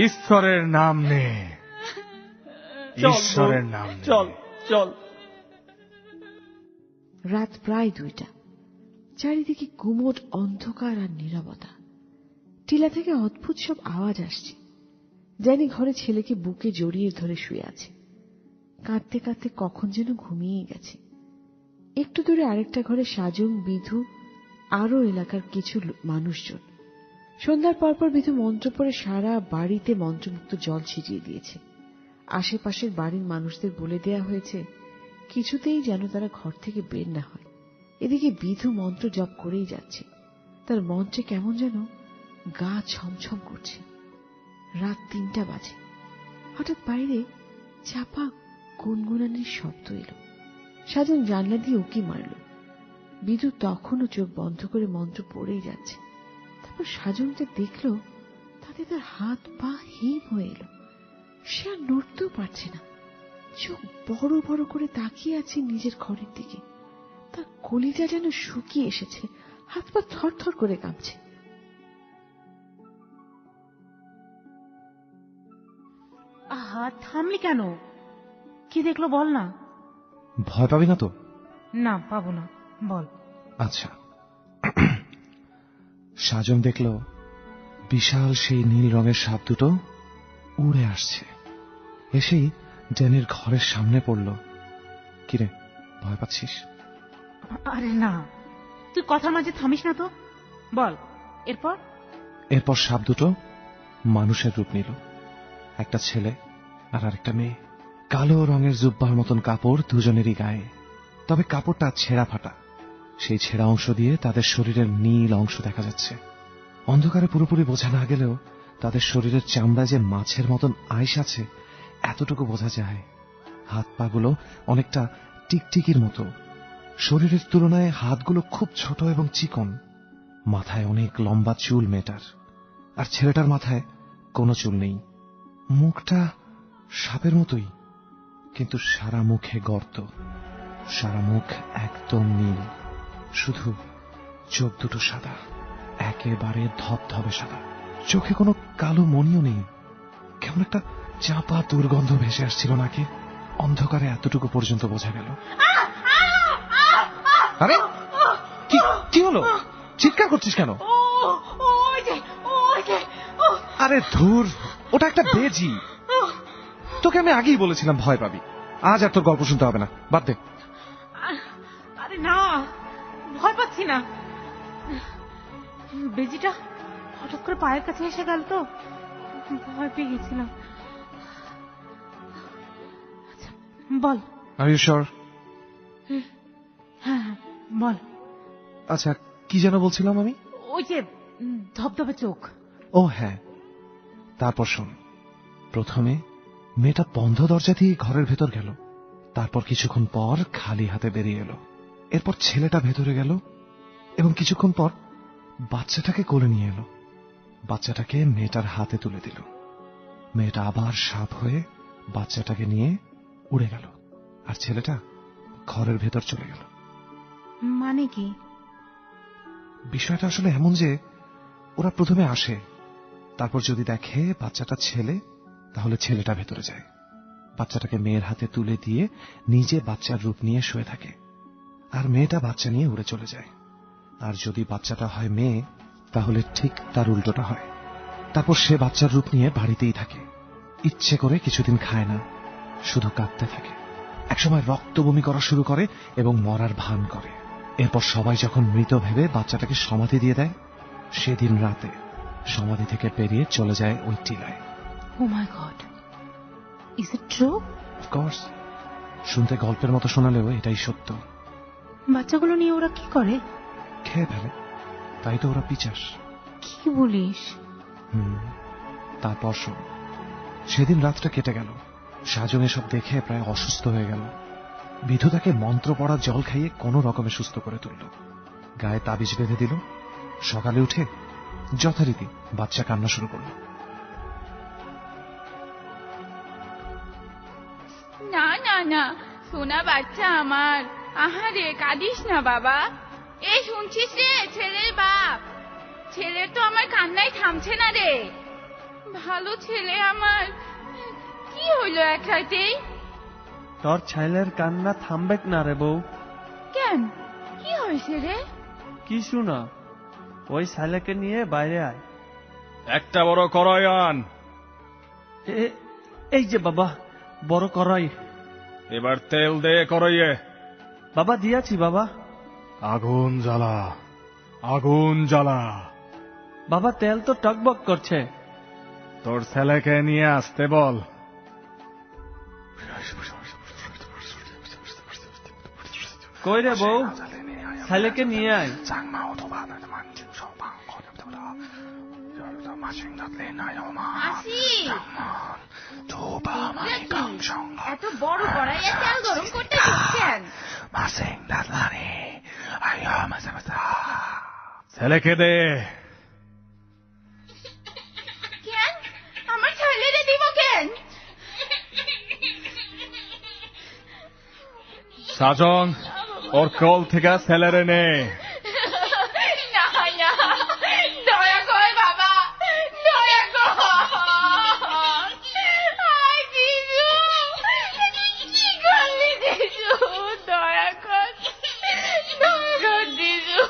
ঈশ্বরের নাম নে, ঈশ্বরের নাম নে।
চল চল।
রাত প্রায় 2টা। চারিদিকে গুমোট অন্ধকার আর নীরবতা। টিলা থেকে অদ্ভুত সব আওয়াজ আসছে। ড্যানি ঘরে ছেলেকে বুকে জড়িয়ে ধরে শুয়ে আছে। কাঁদতে কাঁদতে কখন যেন ঘুমিয়ে গেছে। একটু দূরে আরেকটা ঘরে সাজং, বিধু, আরো এলাকার কিছু মানুষজন। সন্ধ্যার পরপর বিধু মন্ত্র পড়ে সারা বাড়িতে মন্ত্রমুক্ত জল ছিটিয়ে দিয়েছে। আশেপাশের বাড়ির মানুষদের বলে দেয়া হয়েছে কিছুতেই যেন তারা ঘর থেকে বের না হয়। এদিকে বিধু মন্ত্র জপ করেই যাচ্ছে। তার মন্ত্রে কেমন যেন গা ছমছম করছে। রাত 3টা বাজে। হঠাৎ বাইরে চাপা গুনগুনানির শব্দ এলো। সাজন জানলা দিয়ে উকি মারল। বিধু তখনও চোখ বন্ধ করে মন্ত্র পড়েই যাচ্ছে। তারপর সাজনকে দেখল তাতে তার হাত পা হিম হয়ে এলো। সে আর নড়তেও পারছে না। চোখ বড় বড় করে তাকিয়ে আছে নিজের ঘরের দিকে। তার কলিজা যেন শুকিয়ে এসেছে, হাত পা থরথর করে কাঁপছে।
আহা, থামলি কেন? কি দেখলো বল না।
ভয় পাবি না তো?
না, পাবো না, বল।
আচ্ছা। সাজন দেখল বিশাল সেই নীল রঙের সাপ দুটো উড়ে আসছে। এসেই ড্যানির ঘরের সামনে পড়ল। কিরে, ভয় পাচ্ছিস?
আরে না, তুই কথার মাঝে থামিস না তো, বল এরপর।
এরপর সাপ দুটো মানুষের রূপ নিল। একটা ছেলে আর আরেকটা মেয়ে। কালো রঙের জুব্বার মতন কাপড় দুজনেরই গায়ে, তবে কাপড়টা ছেঁড়া ফাটা। সেই ছেঁড়া অংশ দিয়ে তাদের শরীরের নীল অংশ দেখা যাচ্ছে। অন্ধকারে পুরোপুরি বোঝা না গেলেও তাদের শরীরের চামড়া যে মাছের মতন আইস আছে এতটুকু বোঝা যায়। হাত পাগুলো অনেকটা টিকটিকির মতো। শরীরের তুলনায় হাতগুলো খুব ছোট এবং চিকন। মাথায় অনেক লম্বা চুল মেয়েটার, আর ছেলেটার মাথায় কোনো চুল নেই। মুখটা সাপের মতোই, কিন্তু সারা মুখে গর্ত, সারা মুখ একদম নীল। শুধু চোখ দুটো সাদা, একেবারে ধবধবে সাদা। চোখে কোনো কালো মণিও নেই। কেমন একটা চাপা দুর্গন্ধ ভেসে আসছিল নাকে। অন্ধকারে এতটুকু পর্যন্ত বোঝা গেল। আরে কি হলো? চিৎকার করছিস কেন? আরে ধুর, ওটা একটা বেজি। তোকে আমি আগেই বলেছিলাম ভয় পাবি। আজ আর তোর গল্প শুনতে হবে না, বাদ দে।
আরে না, ভয় পাচ্ছি না। বেজিটা হঠাৎ করে পায়ের কাছে এসে গেল তো ভয় পেয়ে গেছিলাম। আচ্ছা বল।
Are you sure?
হ্যাঁ বল।
আচ্ছা, কি যেন বলছিলাম আমি?
ওই যে ধবধবে চোখ।
ও হ্যাঁ, তারপর শোন। প্রথমে মেয়েটা বন্ধ দরজা দিয়ে ঘরের ভেতর গেল, তারপর কিছুক্ষণ পর খালি হাতে বেরিয়ে এলো। এরপর ছেলেটা ভেতরে গেল এবং কিছুক্ষণ পর বাচ্চাটাকে কোলে নিয়ে এলো। বাচ্চাটাকে মেয়েটার হাতে তুলে দিল। মেয়েটা আবার সাপ হয়ে বাচ্চাটাকে নিয়ে উড়ে গেল, আর ছেলেটা ঘরের ভেতর চলে গেল।
মানে কি?
বিষয়টা আসলে এমন যে ওরা প্রথমে আসে, তারপর যদি দেখে বাচ্চাটা ছেলে, তাহলে ছেলেটা ভেতরে যায়, বাচ্চাটাকে মেয়ের হাতে তুলে দিয়ে নিজে বাচ্চার রূপ নিয়ে শুয়ে থাকে, আর মেয়েটা বাচ্চা নিয়ে উড়ে চলে যায়। আর যদি বাচ্চাটা হয় মেয়ে, তাহলে ঠিক তার উল্টোটা হয়। তারপর সে বাচ্চার রূপ নিয়ে বাড়িতেই থাকে, ইচ্ছে করে কিছুদিন খায় না, শুধু কাঁদতে থাকে। একসময় রক্ত বমি করা শুরু করে এবং মরার ভান করে। এরপর সবাই যখন মৃত ভেবে বাচ্চাটাকে সমাধি দিয়ে দেয়, সেদিন রাতে সমাধি থেকে বেরিয়ে চলে যায় ওই টিলায়।
Oh my God, is it true?
Of course, শুনতে গল্পের মতো শোনালেও এটাই সত্য।
বাচ্চাগুলো নিয়ে ওরা কি করে?
খেয়ে ফেলে, তাই তো ওরা পিচাস।
কি বলিস?
তারপর শোন, সেদিন রাতটা কেটে গেল। সাজং এসব দেখে প্রায় অসুস্থ হয়ে গেল। বিধু তাকে মন্ত্র পড়া জল খাইয়ে কোনো রকমে সুস্থ করে তুলল, গায়ে তাবিজ বেঁধে দিল। সকালে উঠে যথারীতি বাচ্চা কান্না শুরু করল।
না না না, সোনা বাচ্চা আমার, আহারে কাঁদিস না বাবা। এই শুনছিস রে ছেলের বাপ, ছেলের তো আমার কান্নাই থামছে না রে। ভালো ছেলে আমার, কি হইলো এক রাতেই?
তোর ছেলের কান্না থামবে না রে বউ।
কেন, কি হয়েছে রে?
কি শুনা, ওই ছেলেকে নিয়ে বাইরে আয়।
একটা বড় কড়াই আন।
এই যে বাবা, বড় কড়াই।
এবার তেল দে কড়াইয়ে।
বাবা দিয়াছি বাবা।
আগুন জ্বালা, আগুন জ্বালা।
বাবা তেল তো টকবক করছে।
তোর ছেলেকে নিয়ে আসতে বল।
কই রে বউ, ছেলেকে নিয়ে আয়।
আসি। এত বড় কড়াইয়ে তেল গরম করতে ঢুকছেন?
ছেলেকে দে।
কেন, আমার ছেলেরে দিব কেন?
সাজং, ওর কল থেকে ছেলেরে নে।
না না, দয়া কর বাবা, দয়া কর। আয় দিদু, কি করলি দিদু? দয়া কর, দয়া কর দিদু,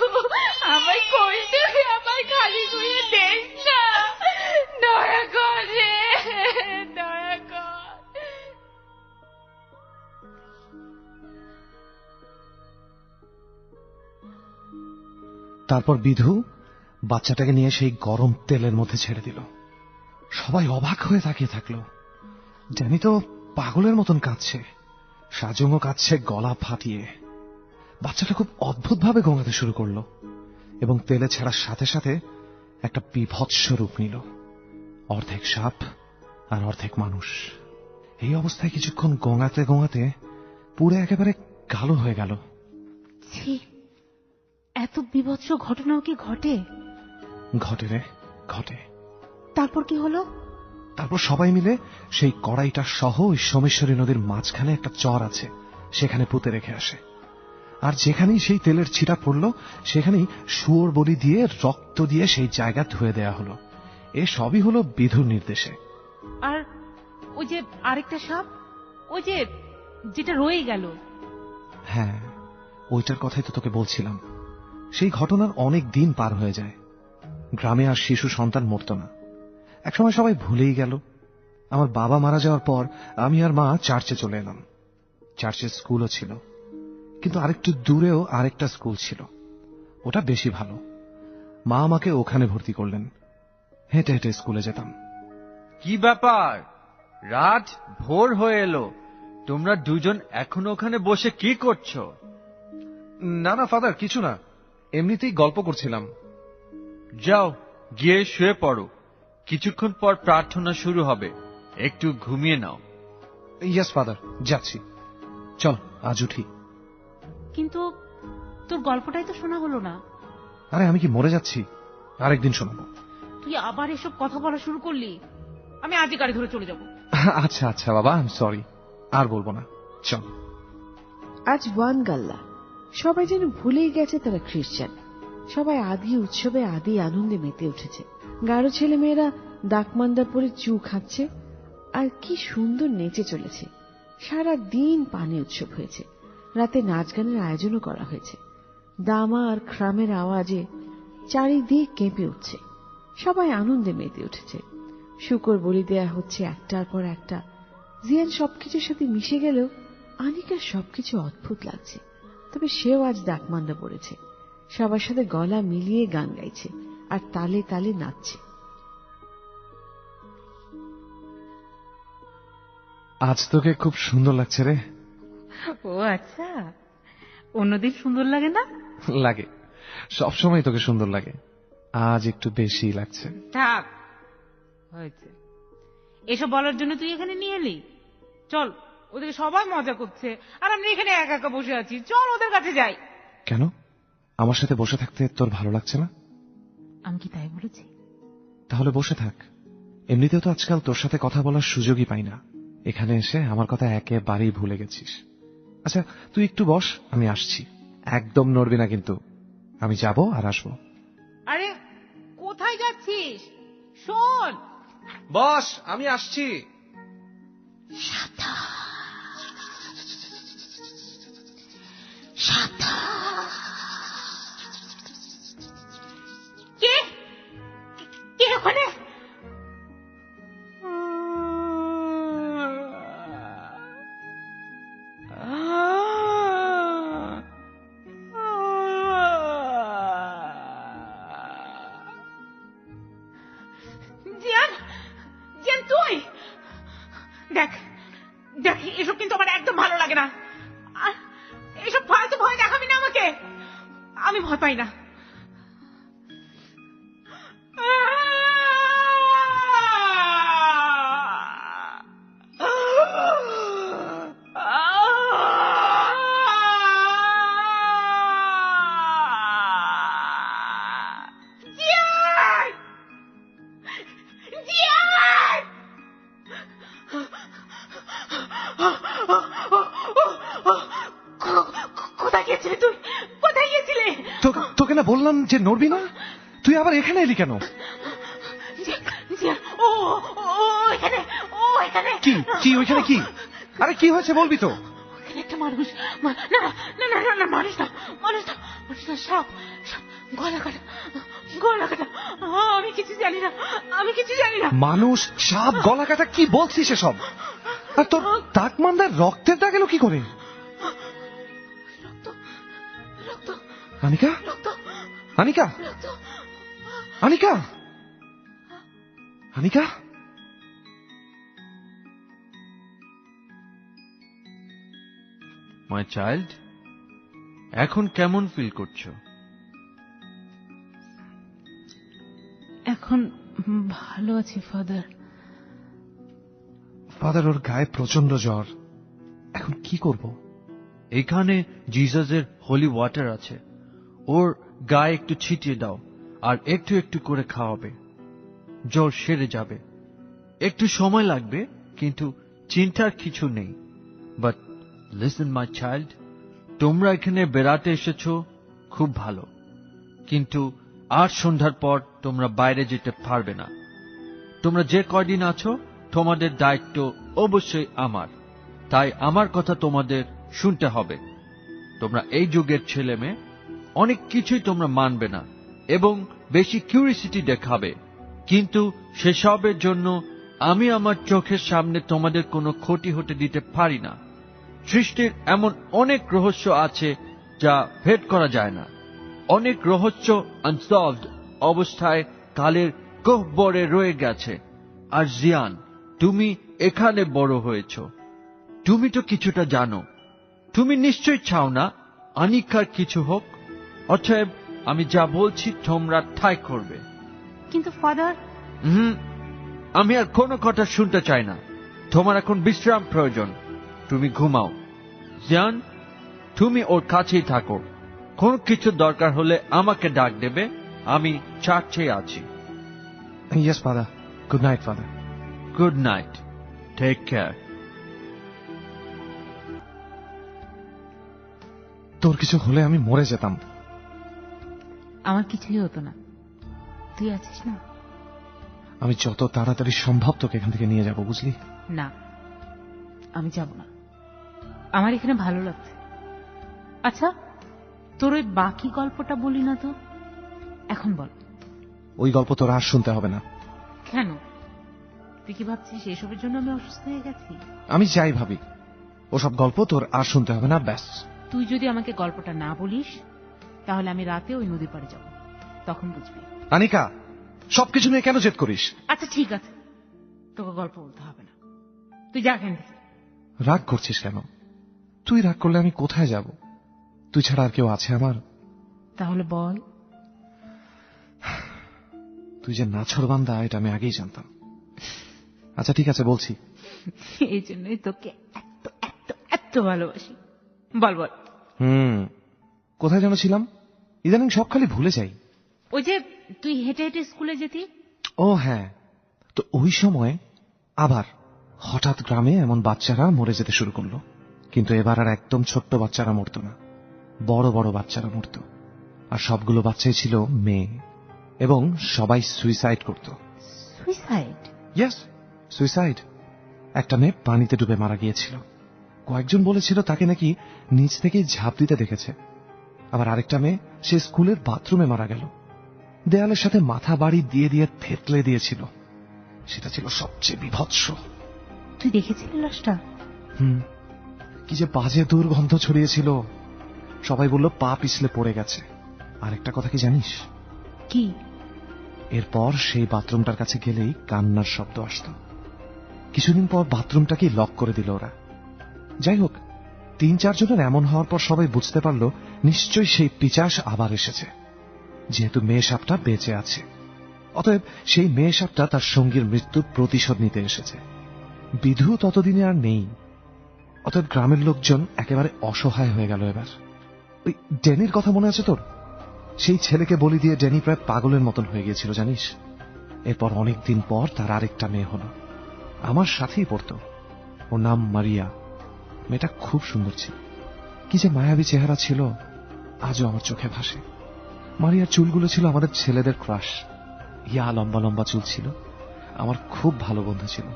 আমার কোলটাকে আমার খালি করে দেস না। দয়া কর রে, দয়া কর।
তারপর বিধু বাচ্চাটাকে নিয়ে সেই গরম তেলের মধ্যে ছেড়ে দিল। সবাই অবাক হয়ে তাকিয়ে থাকলো। ড্যানি তো পাগলের মতন কাঁদছে, সাজংও কাঁদছে গলা ফাটিয়ে। বাচ্চাটা খুব অদ্ভুতভাবে গোঙাতে শুরু করলো এবং তেলে ছেড়ার সাথে সাথে একটা বিভৎস রূপ নিল, অর্ধেক সাপ আর অর্ধেক মানুষ। এই অবস্থায় কিছুক্ষণ গোঙাতে গোঙাতে পুরো একেবারে কালো হয়ে গেল।
ছি, এত বিভৎস ঘটনাও কি ঘটে?
ঘটে রে, ঘটে।
তারপর কি হলো?
তারপর সবাই মিলে সেই কড়াইটা সহ ওই সোমেশ্বরী নদীর মাঝখানে একটা চর আছে, সেখানে পুঁতে রেখে আসে। আর যেখানেই সেই তেলের ছিটা পড়ল সেখানেই শুয়োর বলি দিয়ে রক্ত দিয়ে সেই জায়গা ধুয়ে দেয়া হলো। এ সবই হলো বিধুর নির্দেশে।
আর ওই যে আরেকটা সাপ, ওই যে যেটা রয়ে গেল।
হ্যাঁ, ওইটার কথাই তো তোকে বলছিলাম। সেই ঘটনার অনেক দিন পার হয়ে যায়, গ্রামে আর শিশু সন্তান মরত না। একসময় সবাই ভুলেই গেল। আমার বাবা মারা যাওয়ার পর আমি আর মা চার্চে চলে এলাম। চার্চের স্কুলও ছিল, কিন্তু আরেকটু দূরেও আরেকটা স্কুল ছিল, ওটা বেশি ভালো। মা আমাকে ওখানে ভর্তি করলেন। হেঁটে হেঁটে স্কুলে যেতাম।
কি ব্যাপার, রাত ভোর হয়ে এলো, তোমরা দুজন এখনো ওখানে বসে কি করছো?
না না ফাদার, কিছু না, এমনিতেই গল্প করছিলাম।
যাও গিয়ে শুয়ে পড়ো, কিছুক্ষণ পর প্রার্থনা শুরু হবে, একটু ঘুমিয়ে নাও।
ইয়েস ফাদার, যাচ্ছি। চল আজ উঠি।
কিন্তু তোর গল্পটাই তো শোনা হলো না।
আরে আমি কি মরে যাচ্ছি? আরেকদিন শোনাবো।
তুই আবার এসব কথা বলা শুরু করলি, আমি আজই গাড়ি ধরে চলে যাব।
আচ্ছা আচ্ছা বাবা, আই এম সরি, আর বলবো না, চল।
আজ ওয়ান গাল্লা, সবাই যেন ভুলেই গেছে তারা খ্রিস্টান। সবাই আদি উৎসবে আদি আনন্দে মেতে উঠেছে। গাঢ় ছেলেমেয়েরা দাকমান্ডা পরে চু খাচ্ছে আর কি সুন্দর নেচে চলেছে। সারা দিন পানি উৎসব হয়েছে, রাতে নাচ গানের আয়োজনও করা হয়েছে। দামা আর খ্রামের আওয়াজে চারিদিক কেঁপে উঠছে। সবাই আনন্দে মেতে উঠেছে। শুকর বলি দেয়া হচ্ছে একটার পর একটা। জিয়ান সবকিছুর সাথে মিশে গেলেও আনিকার সবকিছু অদ্ভুত লাগছে। তবে সেও আজ দাকমান্ডা পড়েছে, সবার সাথে গলা মিলিয়ে গান গাইছে আর তালে তালে নাচছে।
আজ তোকে খুব সুন্দর লাগছে রে।
ও আচ্ছা, অন্যদিন সুন্দর লাগে না?
লাগে, সবসময় তোকে সুন্দর লাগে, আজ একটু বেশি লাগছে।
থাক, হয়েছে। এসব বলার জন্য তুই এখানে নিয়ে এলি? চল, ওদের সবাই মজা করছে আর আমরা এখানে একা একা বসে আছি। চল ওদের কাছে যাই।
কেন, আমার সাথে বসে থাকতে তোর ভালো লাগছে না?
আমি কি তাই বলেছি?
তাহলে বসে থাক। এমনিতেও তো আজকাল তোর সাথে কথা বলার সুযোগই পাই না। এখানে এসে আমার কথা একেবারেই ভুলে গেছিস। আচ্ছা তুই একটু বস, আমি আসছি। একদম নড়বি না কিন্তু, আমি যাব আর আসবো।
আরে কোথায় যাচ্ছিস? শোন,
বস, আমি আসছি।
কে কে ওখানে? জিয়ান, জিয়ান তুই দেখ, দেখ এসব কিন্তু আমার একদম ভালো লাগে না। আর এসব ফালতু ভয় দেখাবি না আমাকে, আমি ভয় পাই না। কোথায় গিয়েছিলে তুই? কোথায় গিয়েছিলে?
তোকে না বললাম যে নড়বি না, তুই আবার এখানে এলি কেন? কি কি ওইখানে কি? আরে কি হয়েছে বলবি তো?
একটা মানুষ, না না না না, মানুষ না, মানুষ না, মানুষ না, সাপ, সাপ, গলা কাটা, গলা কাটা। আমি কিছু জানি না, আমি কিছু জানি না।
মানুষ, সাপ, গলা কাটা, কি বলছিস এসব? আর তোর দাকমান্ডার রক্তের দাগ এলো কি করে? আনিকা, আনিকা, আনিকা, আনিকা।
মাই চাইল্ড, এখন কেমন ফিল করছো?
এখন ভালো আছি ফাদার।
ফাদার, ওর গায়ে প্রচন্ড জ্বর, এখন কি করব?
এখানে জিসাসের হোলি ওয়াটার আছে, ওর গায়ে একটু ছিটিয়ে দাও আর একটু একটু করে খাওয়াবে, জ্বর সেরে যাবে। একটু সময় লাগবে, কিন্তু চিন্তার কিছু নেই। বাট লিসেন মাই চাইল্ড, তোমরা এখানে বেড়াতে এসেছো খুব ভালো, কিন্তু আজ সন্ধ্যার পর তোমরা বাইরে যেতে পারবে না। তোমরা যে কয়দিন আছো তোমাদের দায়িত্ব অবশ্যই আমার, তাই আমার কথা তোমাদের শুনতে হবে। তোমরা এই যুগের ছেলে মেয়ে, অনেক কিছুই তোমরা মানবে না এবং বেশি কিউরিসিটি দেখাবে, কিন্তু সেসবের জন্য আমি আমার চোখের সামনে তোমাদের কোনো ক্ষতি হতে দিতে পারি না। সৃষ্টির এমন অনেক রহস্য আছে যা ভেদ করা যায় না। অনেক রহস্য আনসলভড অবস্থায় কালের গহ্বরে রয়ে গেছে। আর জিয়ান, তুমি এখানে বড় হয়েছ, তুমি তো কিছুটা জানো। তুমি নিশ্চয়ই চাও না আনিকার কিছু হোক, অতএব আমি যা বলছি তোমরা ঠাই করবে।
কিন্তু ফাদার,
আমি আর কোনো কথা শুনতে চাই না। তোমার এখন বিশ্রাম প্রয়োজন, তুমি ঘুমাও। জিয়ান, তুমি ওর কাছেই থাকো, কোন কিছু দরকার হলে আমাকে ডাক দেবে, আমি চার্চে আছি।
Yes father. Good night father.
Good night, take care.
তোর কিছু হলে আমি মরে যেতাম।
আমার কিছুই হতো না, তুই আছিস না।
আমি যত তাড়াতাড়ি সম্ভব তোকে এখান থেকে নিয়ে যাব, বুঝলি?
না, আমি যাব না, আমার এখানে ভালো লাগছে। আচ্ছা, তোর ওই বাকি গল্পটা বলি না তো, এখন বল।
ওই গল্প তোর আর শুনতে হবে না।
কেন? তুই কি ভাবছিস এসবের জন্য আমি অসুস্থ হয়ে গেছি?
আমি যাই ভাবি, ওসব গল্প তোর আর শুনতে হবে না, ব্যাস।
তুই যদি আমাকে গল্পটা না বলিস তাহলে আমি রাতে ওই নদী পাড়ে যাব, তখন বুঝবি।
আনিকা, সবকিছু নিয়ে কেন জেদ করিস?
আচ্ছা ঠিক আছে, তোকে গল্প বলতে হবে না, তুই যা এখান থেকে।
রাগ করছিস কেন? তুই রাগ করলে আমি কোথায় যাব? তুই ছাড়া আর কেউ আছে আমার?
তাহলে বল।
তুই যে নাছরবান্দা এটা আমি আগেই জানতাম। আচ্ছা ঠিক আছে, বলছি।
এই জন্যই তোকে এত এত এত ভালোবাসি। বল বল।
কোথায় যেন ছিলাম, ইদানিং সব খালি ভুলে যাই।
ওই যে তুই হেঁটে হেঁটে স্কুলে যেতি।
ও হ্যাঁ, তো ওই সময় আবার হঠাৎ গ্রামে এমন বাচ্চারা মরে যেতে শুরু করলো। কিন্তু এবার আর একদম ছোট্ট বাচ্চারা মরত না, বড় বড় বাচ্চারা মরত। আর সবগুলো বাচ্চাই ছিল মেয়ে, এবং সবাই সুইসাইড করত।
সুইসাইড?
Yes, suicide. একটা মেয়ে পানিতে ডুবে মারা গিয়েছিল। কয়েকজন বলেছিল তাকে নাকি নিচ থেকে ঝাঁপ দিতে দেখেছে। আবার আরেকটা মেয়ে, সে স্কুলের বাথরুমে মারা গেল, দেয়ালের সাথে মাথা বাড়ি দিয়ে দিয়ে থেতলে দিয়েছিল। সেটা ছিল সবচেয়ে বিভৎস।
তুই দেখেছিলি লাশটা?
কি যে বাজে দুর্গন্ধ ছড়িয়েছিল। সবাই বলল পা পিছলে পড়ে গেছে। আরেকটা কথা কি জানিস?
কি?
এরপর সেই বাথরুমটার কাছে গেলেই কান্নার শব্দ আসত। কিছুদিন পর বাথরুমটাকে লক করে দিল ওরা। যাই হোক, ৩-৪ জনের এমন হওয়ার পর সবাই বুঝতে পারল নিশ্চয়ই সেই পিচাস আবার এসেছে। যেহেতু মেয়ে সাপটা বেঁচে আছে, অতএব সেই মেয়ে সাপটা তার সঙ্গীর মৃত্যুর প্রতিশোধ নিতে এসেছে। বিধু ততদিনে আর নেই, অতএব গ্রামের লোকজন একেবারে অসহায় হয়ে গেল। এবার ওই ড্যানির কথা মনে আছে তোর? সেই ছেলেকে বলি দিয়ে ড্যানি প্রায় পাগলের মতন হয়ে গিয়েছিল, জানিস? এরপর অনেকদিন পর তার আরেকটা মেয়ে হল, আমার সাথেই পড়তো। ওর নাম মারিয়া। মেয়েটা খুব সুন্দর ছিল, কি যে মায়াবী চেহারা ছিল, আজও আমার চোখে ভাসে। মারিয়ার চুলগুলো ছিল আমাদের ছেলেদের ক্রাশ। ইয়া লম্বা লম্বা চুল ছিল। আমার খুব ভালো বন্ধু ছিল,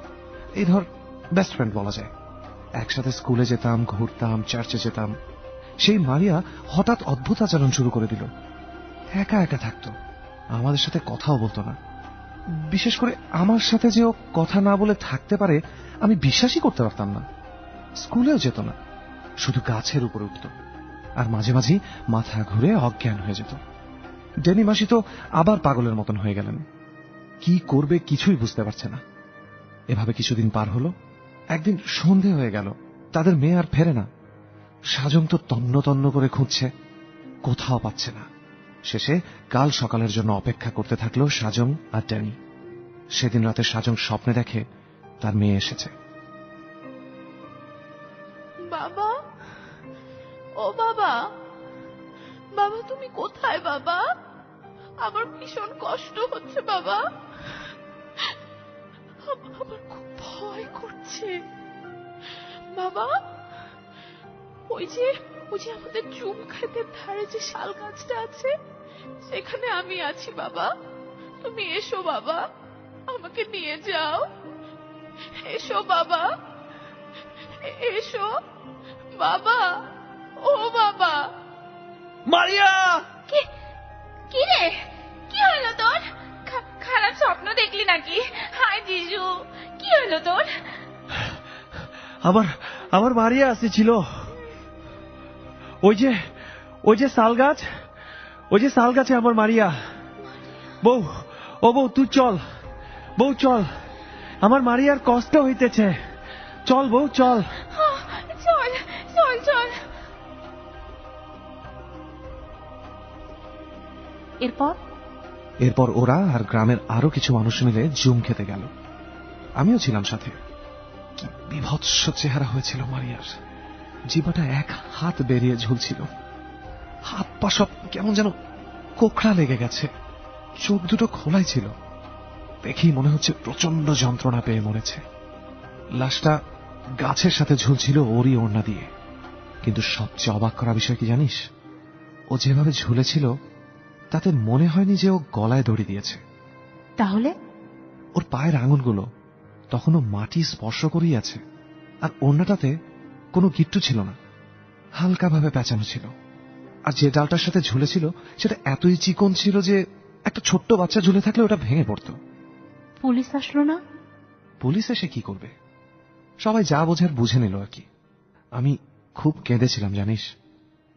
এই ধর বেস্ট ফ্রেন্ড বলা যায়। একসাথে স্কুলে যেতাম, ঘুরতাম, চার্চে যেতাম। সেই মারিয়া হঠাৎ অদ্ভুত আচরণ শুরু করে দিল। একা একা থাকতো, আমাদের সাথে কথাও বলতো না। বিশেষ করে আমার সাথে যে ও কথা না বলে থাকতে পারে আমি বিশ্বাসই করতে পারতাম না। স্কুলেও যেত না, শুধু গাছের উপরে উঠত, আর মাঝে মাঝে মাথা ঘুরে অজ্ঞান হয়ে যেত। ড্যানি মাসি তো আবার পাগলের মতন হয়ে গেলেন, কি করবে কিছুই বুঝতে পারছে না। এভাবে কিছুদিন পার হলো। একদিন সন্ধে হয়ে গেল, তাদের মেয়ে আর ফেরে না। সাজং তো তন্ন তন্ন করে খুঁজছে, কোথাও পাচ্ছে না। শেষে কাল সকালের জন্য অপেক্ষা করতে থাকলো সাজং আর ড্যানি। সেদিন রাতে সাজং স্বপ্নে দেখে তার মেয়ে এসেছে।
বাবা, ও বাবা, বাবা তুমি কোথায় বাবা? আমার ভীষণ কষ্ট হচ্ছে বাবা, আমার খুব ভয় করছে বাবা। ওই যে ওই যে আমাদের চুম ক্ষেতের ধারে যে শাল গাছটা আছে, সেখানে আমি আছি বাবা। তুমি এসো বাবা, আমাকে নিয়ে যাও। এসো বাবা, এসো বাবা, ও বাবা।
মারিয়া!
কি রে, কি হলো তোর? খারাপ স্বপ্ন দেখলি নাকি? হায় জিজু, কি হলো তোর?
আমার মারিয়া আসছিল। ওই যে শাল গাছ, ওই যে শাল গাছে আমার মারিয়া। বউ, ও বউ তুই চল, বউ চল, আমার মারিয়ার কষ্ট হইতেছে। চল বউ চল।
চল চল চল।
এরপর ওরা আর গ্রামের আরো কিছু মানুষ মিলে জুম খেতে গেল। আমিও ছিলাম সাথে। কি বিভৎস চেহারা হয়েছিল মারিয়ার। জিভাটা এক হাত বেরিয়ে ঝুলছিল, হাত পা সব কেমন যেন কোকড়া লেগে গেছে, চোখ দুটো খোলাই ছিল। দেখেই মনে হচ্ছে প্রচন্ড যন্ত্রণা পেয়ে মরেছে। লাশটা গাছের সাথে ঝুলছিল ওরই ওড়না দিয়ে। কিন্তু সবচেয়ে অবাক করা বিষয় কি জানিস? ও যেভাবে ঝুলেছিল তাতে মনে হয়নি যে ও গলায় দড়ি দিয়েছে।
তাহলে
ওর পায়ের আঙুলগুলো তখনও মাটি স্পর্শ করেই আছে, আর ওড়নাটাতে কোনো গিট্টু ছিল না, হালকাভাবে পেঁচানো ছিল। আর যে ডালটার সাথে ঝুলেছিল সেটা এতই চিকন ছিল যে একটা ছোট্ট বাচ্চা ঝুলে থাকলে ওটা ভেঙে পড়ত।
পুলিশ আসলো না?
পুলিশ এসে কি করবে? সবাই যা বোঝার বুঝে নিল আর কি। আমি খুব কেঁদেছিলাম জানিস।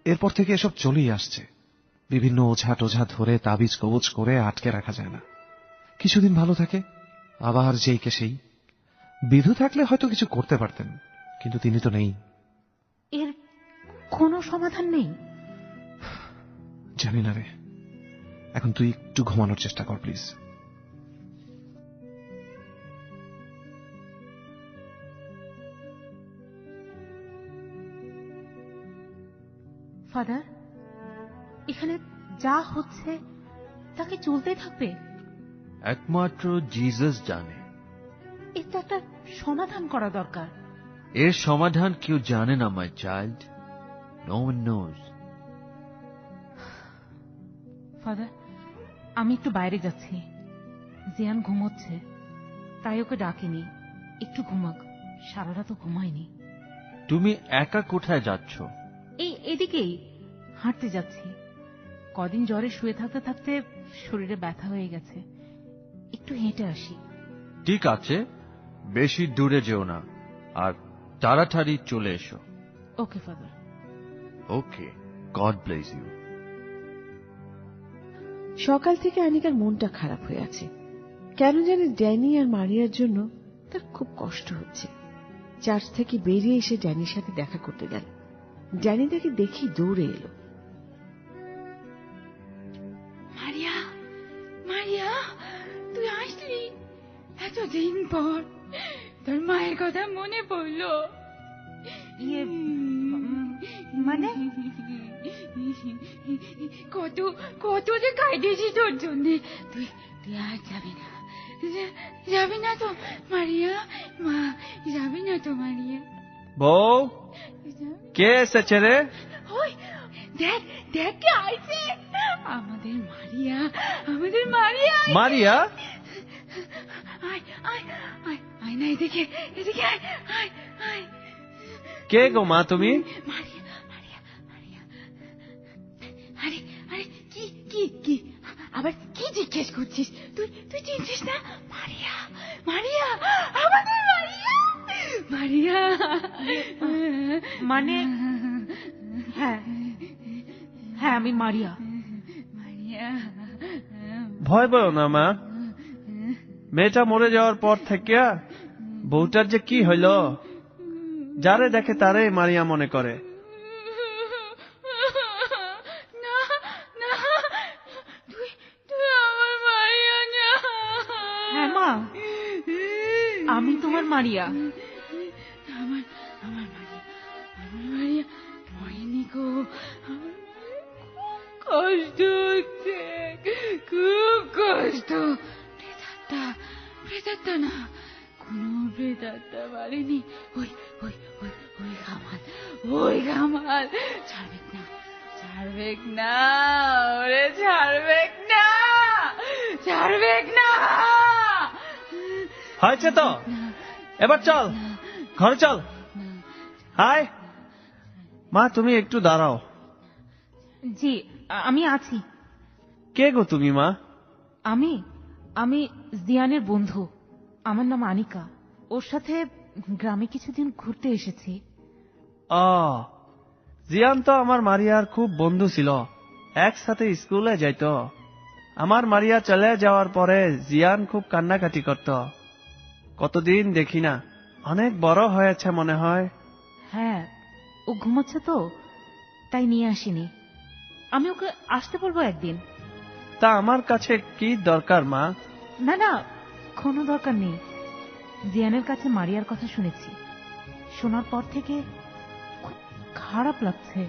এরপর থেকে এসব চলেই আসছে। বিভিন্ন ওঝা টোঝা ধরে তাবিজ কবজ করে আটকে রাখা যায় না। কিছুদিন ভালো থাকে, আবার যেই কে সেই। বিধু থাকলে হয়তো কিছু করতে পারতেন, কিন্তু তিনি তো নেই।
এর কোনো সমাধান নেই?
জানি না রে। এখন তুই একটু ঘুমানোর চেষ্টা কর প্লিজ।
ফাদার, এখানে যা হচ্ছে তাকে চলতেই থাকবে?
একমাত্র জিসাস জানে।
এর তো একটা সমাধান করা দরকার।
এর সমাধান কেউ জানে না my child. No one knows.
Father, আমি একটু বাইরে যাচ্ছি। জিয়ান ঘুমোচ্ছে, তাই ওকে ডাকিনি। একটু ঘুমাক, সারা রাত ঘুমায়নি।
তুমি একা কোথায় যাচ্ছ?
এদিকেই হাঁটতে যাচ্ছি। কদিন জ্বরে শুয়ে থাকতে থাকতে শরীরে ব্যথা হয়ে গেছে, একটু হেঁটে আসি।
ঠিক আছে, বেশি দূরে যেও না, আর তাড়াতাড়ি চলে এসো।
Okay father.
Okay, God bless you.
সকাল থেকে আনিকার মনটা খারাপ হয়ে আছে। কেন জানি ড্যানি আর মারিয়ার জন্য তার খুব কষ্ট হচ্ছে। চার্চ থেকে বেরিয়ে এসে ড্যানির সাথে দেখা করতে গেল। ড্যানি তাকে দেখি দৌড়ে এলো।
মারিয়া, মারিয়া, তুই আসলি এতদিন পর। তোর মায়ের কথা মনে পড়লো।
মানে?
কত কত যে কাঁদিয়েছি তোর জন্য। তুই তুই আর যাবি না, যাবি না তো মারিয়া? মা, যাবি না তো মারিয়া?
বউ, কে এসেছে রে?
ওই দেখ, দেখ কে আইছে। আমাদের মারিয়া, আমাদের মারিয়া।
মারিয়া?
আয় আয় আয় আয় না, এদিকে এদিকে আয় আয় আয়।
কে গো মা তুমি?
মারিয়া, মারিয়া, মারিয়া। আরে আরে, কি কি কি আবার কি জিজ্ঞেস করছিস? তুই তুই চিনছিস না? মারিয়া, মারিয়া, আমাদের মারিয়া, মারিয়া।
মানে? হ্যাঁ হ্যাঁ, আমি মারিয়া।
মারিয়া,
ভয় পেও না মা। মেয়েটা মরে যাওয়ার পর থেকে বউটার যে কি হইল, যারে দেখে তারে মারিয়া মনে করে।
না না, তুই তুই আমার মারিয়া না।
হ্যাঁ মা, আমি তোমার মারিয়া।
আমার আমার মারিয়া, আমার মারিয়া মরেনি গো। আমার খুব কষ্ট হচ্ছে, খুব কষ্ট। প্রেতাত্মা, প্রেতাত্মা না, কোন প্রেতাত্মা মারেনি। ওই ওই ওই
ওই কামাল, ওই কামাল, ছাড়বেক না, ছাড়বেক না, ওরে ছাড়বেক না, ছাড়বেক না।
হয়েছে তো, এবার চল ঘরে চল। হাই মা, তুমি একটু দাঁড়াও।
জি, আমি আছি।
কে গো তুমি মা?
আমি আমি জিয়ানের বন্ধু। আমার নাম আনিকা। ওর সাথে গ্রামে কিছুদিন ঘুরতে এসেছি।
জিয়ান তো আমার মারিয়ার খুব বন্ধু ছিল, একসাথে স্কুলে যাইত। আমার মারিয়া চলে যাওয়ার পরে জিয়ান খুব কান্নাকাটি করত। কতদিন দেখি না, অনেক বড় হয়েছে মনে হয়।
হ্যাঁ, ও ঘুমাচ্ছে তো, তাই নিয়ে আসিনি। আমি ওকে আসতে বলবো একদিন।
তা আমার কাছে কি দরকার মা?
না না, কোনো দরকার নেই। জিয়ানের কাছে মারিয়ার কথা শুনেছি। শোনার পর থেকে খুব খারাপ লাগছে।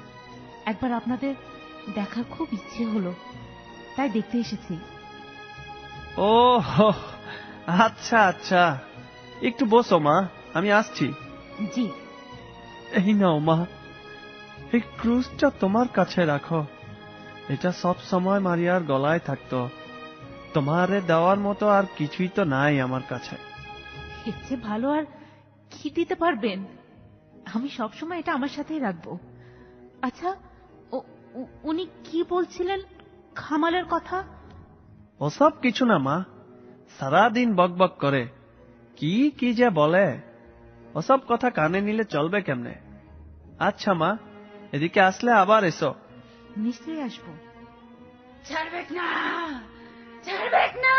একবার আপনাদের দেখার খুব ইচ্ছে হলো, তাই দেখতে এসেছি।
ও আচ্ছা আচ্ছা, একটু বসো মা, আমি আসছি।
জি।
এই নাও মা, এই ক্রুজটা তোমার কাছে রাখো। এটা সব সময় মারিয়ার গলায় থাকতো। তোমারে দেওয়ার মতো আর কিছুই তো নাই আমার কাছে।
এর চেয়ে ভালো আর কি দিতে পারবেন? আমি সবসময় এটা আমার সাথেই রাখবো। আচ্ছা, উনি কি বলছিলেন খামালের কথা?
ওসব কিছু না মা, সারাদিন বকবক করে, কি কি যে বলে। ওসব কথা কানে নিলে চলবে কেমনে? আচ্ছা মা, এদিকে আসলে আবার এসো।
নিশ্চয়ই আসবো। ছাড়বেক না, ছাড়বেক না,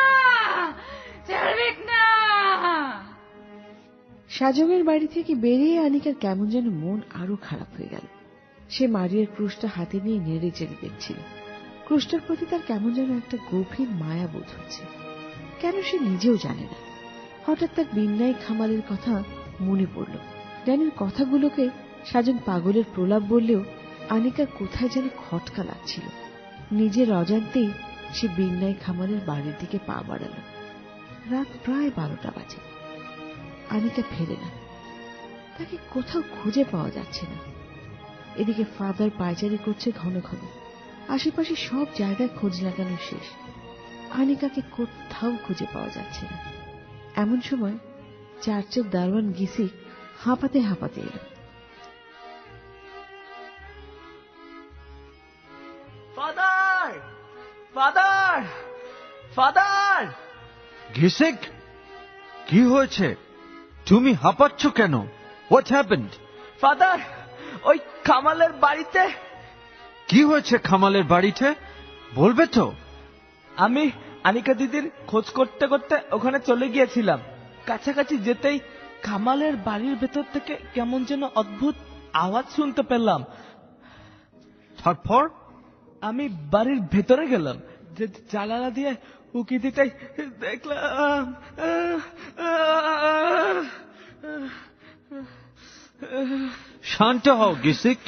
ছাড়বেক না।
সাজনের বাড়ি থেকে বেরিয়ে আনিকার কেমন যেন মন আরো খারাপ হয়ে গেল। সে মারিয়ার ক্রুশটা হাতে নিয়ে নেড়ে চেড়ে দেখছিল। ক্রুশটার প্রতি তার কেমন যেন একটা গভীর মায়া বোধ হচ্ছে, কেন সে নিজেও জানে না। হঠাৎ তার বিন্যাই খামালের কথা মনে পড়ল। ড্যানির কথাগুলোকে সাজন পাগলের প্রলাপ বললেও আনিকার কোথায় যেন খটকা লাগছিল। নিজের অজান্তেই সে বিন্যাই খামালের বাড়ির দিকে পা বাড়াল। রাত প্রায় 12টা বাজে। আনিকা ফেরে না, তাকে কোথাও খুঁজে পাওয়া যাচ্ছে না। এদিকে ফাদার পায়চারি করছে ঘন ঘন। আশেপাশে সব জায়গায় খোঁজ লাগানো শেষ, আনিকাকে কোথাও খুঁজে পাওয়া যাচ্ছে না। এমন সময় চার্চের দারোয়ান গিসিক হাঁপাতে হাঁপাতে এল।
Father, father, father!
ঘিসিক, কি হয়েছে? তুমি হাঁপাচ্ছ কেন? What happened?
ফাদার, ওই খামালের বাড়িতে।
কি হয়েছে খামালের বাড়িতে? বলবে তো?
আমি আনিকা দিদির খোঁজ করতে করতে ওখানে চলে গিয়েছিলাম। কাছাকাছি যেতেই খামালের বাড়ির ভেতর থেকে কেমন যেন অদ্ভুত আওয়াজ শুনতে পেলাম।
তারপর?
আমি বাড়ির ভেতরে গেলাম, যে জানালা দিয়ে উকি দিতেই দেখলাম
শান্ত হও গিসিক।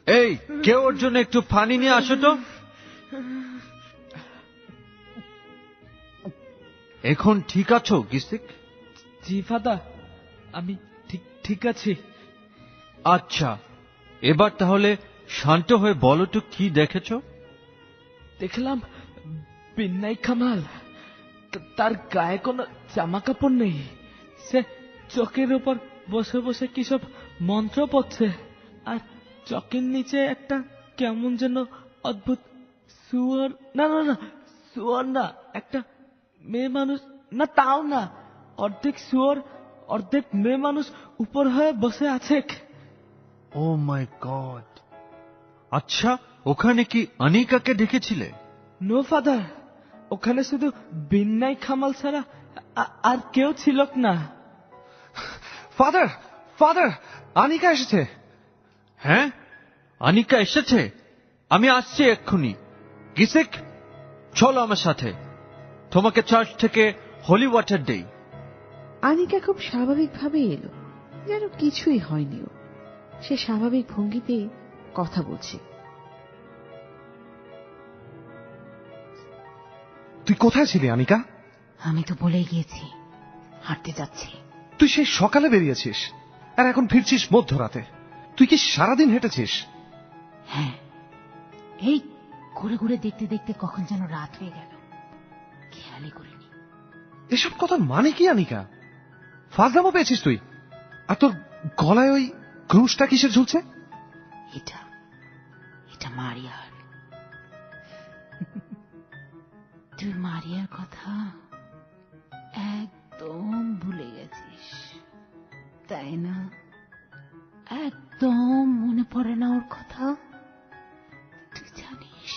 এই, কেউ ওর জন্য একটু পানি নিয়ে আসো তো। এখন ঠিক আছো গিসিক?
জি ফাদার, আমি ঠিক আছি।
আচ্ছা, এবার তাহলে শান্ত হয়ে বলো তো কি দেখেছ?
দেখলাম বিন্যাই খামাল, তার গায়ে কোনো জামা কাপড় নেই। সে চকের উপর বসে বসে কি সব মন্ত্র পড়ছে, আর চকের নিচে একটা কেমন যেন অদ্ভুত শুয়োর, না না না শুয়োর না, একটা মেয়ে মানুষ, না তাও না, অর্ধেক শুয়োর অর্ধেক মেয়ে মানুষ উপর হয়ে বসে আছে।
ও মাই গড! আচ্ছা, ওখানে কি আনিকাকে দেখেছিলে?
নো ফাদার, ওখানে শুধু বিন্যাই খামাল ছাড়া আর কেউ ছিল না।
ফাদার, ফাদার, আনিকা এসেছে।
হ্যাঁ, আনিকা এসেছে? আমি আসছি এক্ষুনি। গিসিক, চলো আমার সাথে, তোমাকে চার্চ থেকে হোলি ওয়াটার দেই।
আনিকা খুব স্বাভাবিকভাবে এলো, যেন কিছুই হয়নি। সে স্বাভাবিক ভঙ্গিতে কথা বলছে।
তুই কোথায় ছিলি আনিকা?
আমি তো বলেই গিয়েছি, হাঁটতে যাচ্ছি।
তুই সেই সকালে বেরিয়েছিস, আর এখন ফিরছিস মধ্যরাতে। তুই কি সারাদিন হেঁটেছিস?
হ্যাঁ, এই ঘুরে ঘুরে দেখতে দেখতে কখন যেন রাত হয়ে গেল, খেয়ালই করিনি।
এসব কথার মানে কি আনিকা? ফাজলামো পেয়েছিস তুই? আর তোর গলায় ওই ক্রুশটা কিসের ঝুলছে?
এটা এটা মারিয়ার। তুই মারিয়ার কথা একদম ভুলে গেছিস, তাই না? একদম মনে পড়ে না ওর কথা? তুই জানিস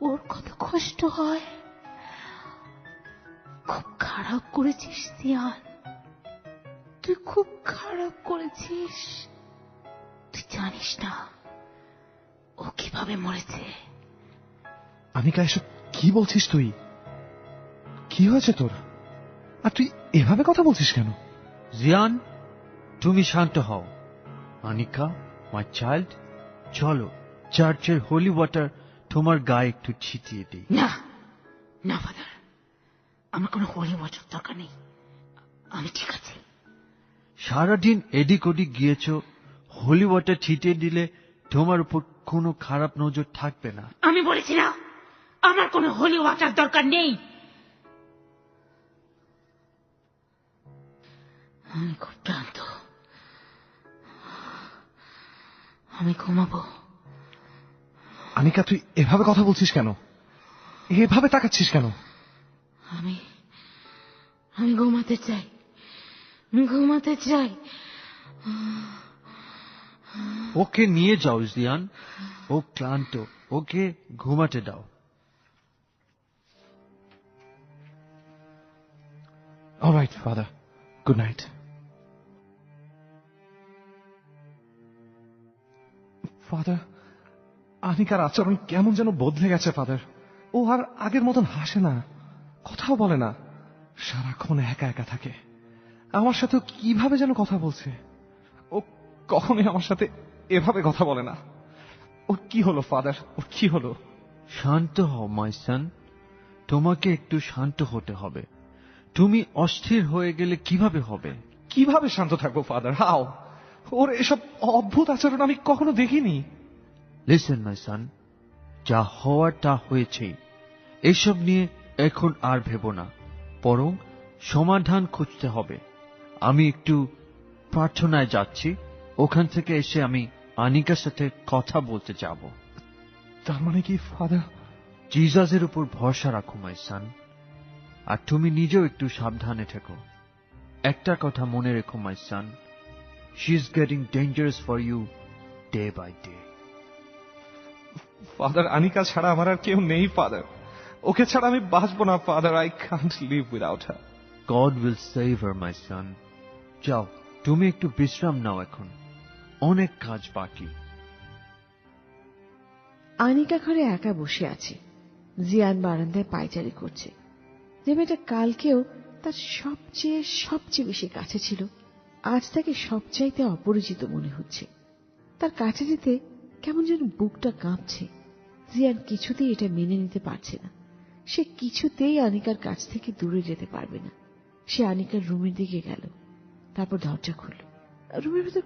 ওর কত কষ্ট হয়। খুব খারাপ করেছিস জিয়ান, তুই খুব খারাপ করেছিস। তুই জানিস না ও কিভাবে মরেছে।
আনিকা, এসব কি বলছিস তুই? কি হয়েছে তোর? আর তুই এভাবে কথা বলছিস কেন?
জিয়ান, তুমি শান্ত হও। আনিকা, মাই চাইল্ড, চলো চার্চের হোলি ওয়াটার তোমার গায়ে একটু ছিটিয়ে দিই।
না না ফাদার, আমার কোনো হোলি ওয়াটার দরকার নেই, আমি ঠিক আছি।
সারাদিন এদিক ওদিক গিয়েছ, হোলি ওয়াটার ছিটিয়ে দিলে তোমার উপর কোনো খারাপ নজর থাকবে না।
আমি বলেছি না আমার কোনো হোলি ওয়াটার দরকার নেই। আমি খুব ক্লান্ত, আমি ঘুমাবো।
আনিকা, তুই এভাবে কথা বলছিস কেন? এভাবে তাকাচ্ছিস কেন?
আমি ঘুমাতে চাই, ঘুমাতে চাই।
ওকে নিয়ে যাও জিয়ান, ও ক্লান্ত, ওকে ঘুমাতে দাও।
Alright father, good night. Father, আনিকার আচরণ কেমন যেন বদলে গেছে ফাদার। ও আর আগের মতন হাসে না, কথাও বলে না, সারাক্ষণ একা একা থাকে। আমার সাথে কিভাবে যেন কথা বলছে। ও কখনোই আমার সাথে এভাবে কথা বলে না। ওর কি হলো ফাদার? ওর কি হলো?
শান্ত হও মাই সন, তোমাকে একটু শান্ত হতে হবে। তুমি অস্থির হয়ে গেলে কিভাবে হবে?
কিভাবে শান্ত থাকবো ফাদার? হাও? ওর এসব অদ্ভুত আচরণ আমি কখনো দেখিনি।
লিসেন মাই সন, যা হওয়ার তা হয়েছে। এসব নিয়ে এখন আর ভেবো না, বরং সমাধান খুঁজতে হবে। আমি একটু প্রার্থনায় যাচ্ছি, ওখান থেকে এসে আমি আনিকার সাথে কথা বলতে যাব।
তার মানে কি ফাদার?
জিজাসের উপর ভরসা রাখো মাই সন, আর তুমি নিজেও একটু সাবধানে থেকো। একটা কথা মনে রেখো my son, she is getting dangerous for you day by day.
Father, Anika ছাড়া আমার আর কেউ নেই ফাদার। ওকে ছাড়া আমি বাঁচবো না father. I can't live without her.
God will save her my son. যাও, তুমি একটু বিশ্রাম নাও, এখন অনেক কাজ বাকি।
আনিকা ঘরে একা বসে আছে, জিয়ান বারান্দায় পায়চারি করছে। যে মেয়েটা কালকেও তার সবচেয়ে বেশি কাছে ছিল, আজ তাকে সবচাইতে অপরিচিত মনে হচ্ছে। তার কাছে যেতে কেমন যেন বুকটা কাঁপছে। জিয়ান কিছুতেই এটা মেনে নিতে পারছে না। সে কিছুতেই আনিকার কাছ থেকে দূরে যেতে পারবে না। সে আনিকার রুমের দিকে গেল, তারপর দরজা খুলল। রুমের ভেতর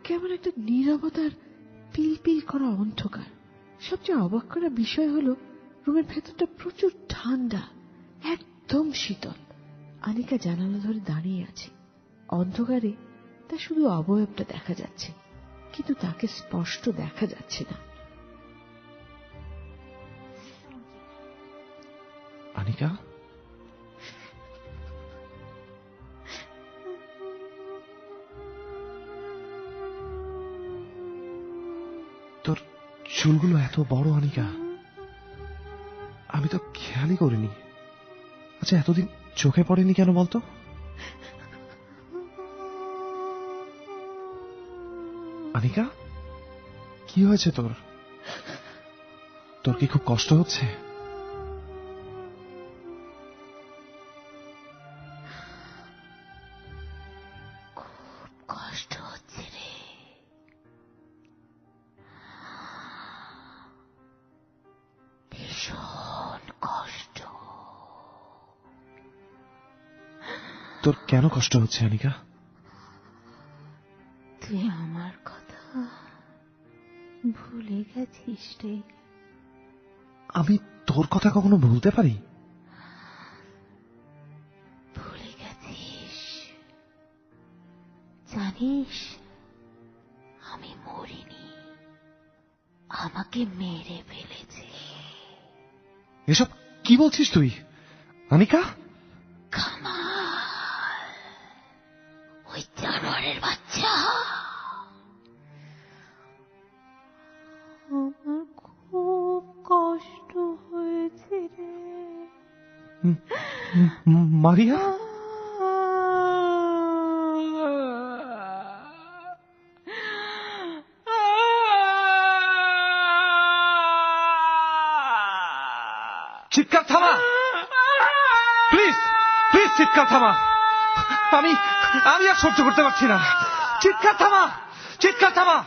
কেমন একটা নীরবতার পিলপিল করা অন্ধকার। সবচেয়ে অবাক করা বিষয় হলো রুমের ভেতরটা প্রচুর ঠান্ডা, একদম শীতল। আনিকা জানালা ধরে দাঁড়িয়ে আছে। অন্ধকারে তার শুধু অবয়বটা দেখা যাচ্ছে, কিন্তু তাকে স্পষ্ট দেখা যাচ্ছে না।
আনিকা, তোর চুলগুলো এত বড় আনিকা, আমি তো খেয়ালই করিনি। আচ্ছা, এতদিন চোখে পড়েনি কেন বলতো? আনিকা, কি হয়েছে তোর? তোর কি খুব কষ্ট হচ্ছে?
খুব কষ্ট হচ্ছে রে, ভীষণ কষ্ট।
তোর কেন কষ্ট হচ্ছে আনিকা?
ভুলে গেছিস রে?
আমি তোর কথা কখনো ভুলতে পারি?
ভুলে গেছিস? জানিস আমি মরিনি, আমাকে মেরে ফেলেছে।
এসব কি বলছিস তুই আনিকা?
কামাল, ওই জানোয়ারের বাচ্চা। আমার খুব কষ্ট হয়েছে রে
মারিয়া। চিৎকার থামা, প্লিজ প্লিজ চিৎকার থামা। আমি আমি আর সহ্য করতে পারছি না। চিৎকার থামা, চিৎকার থামা।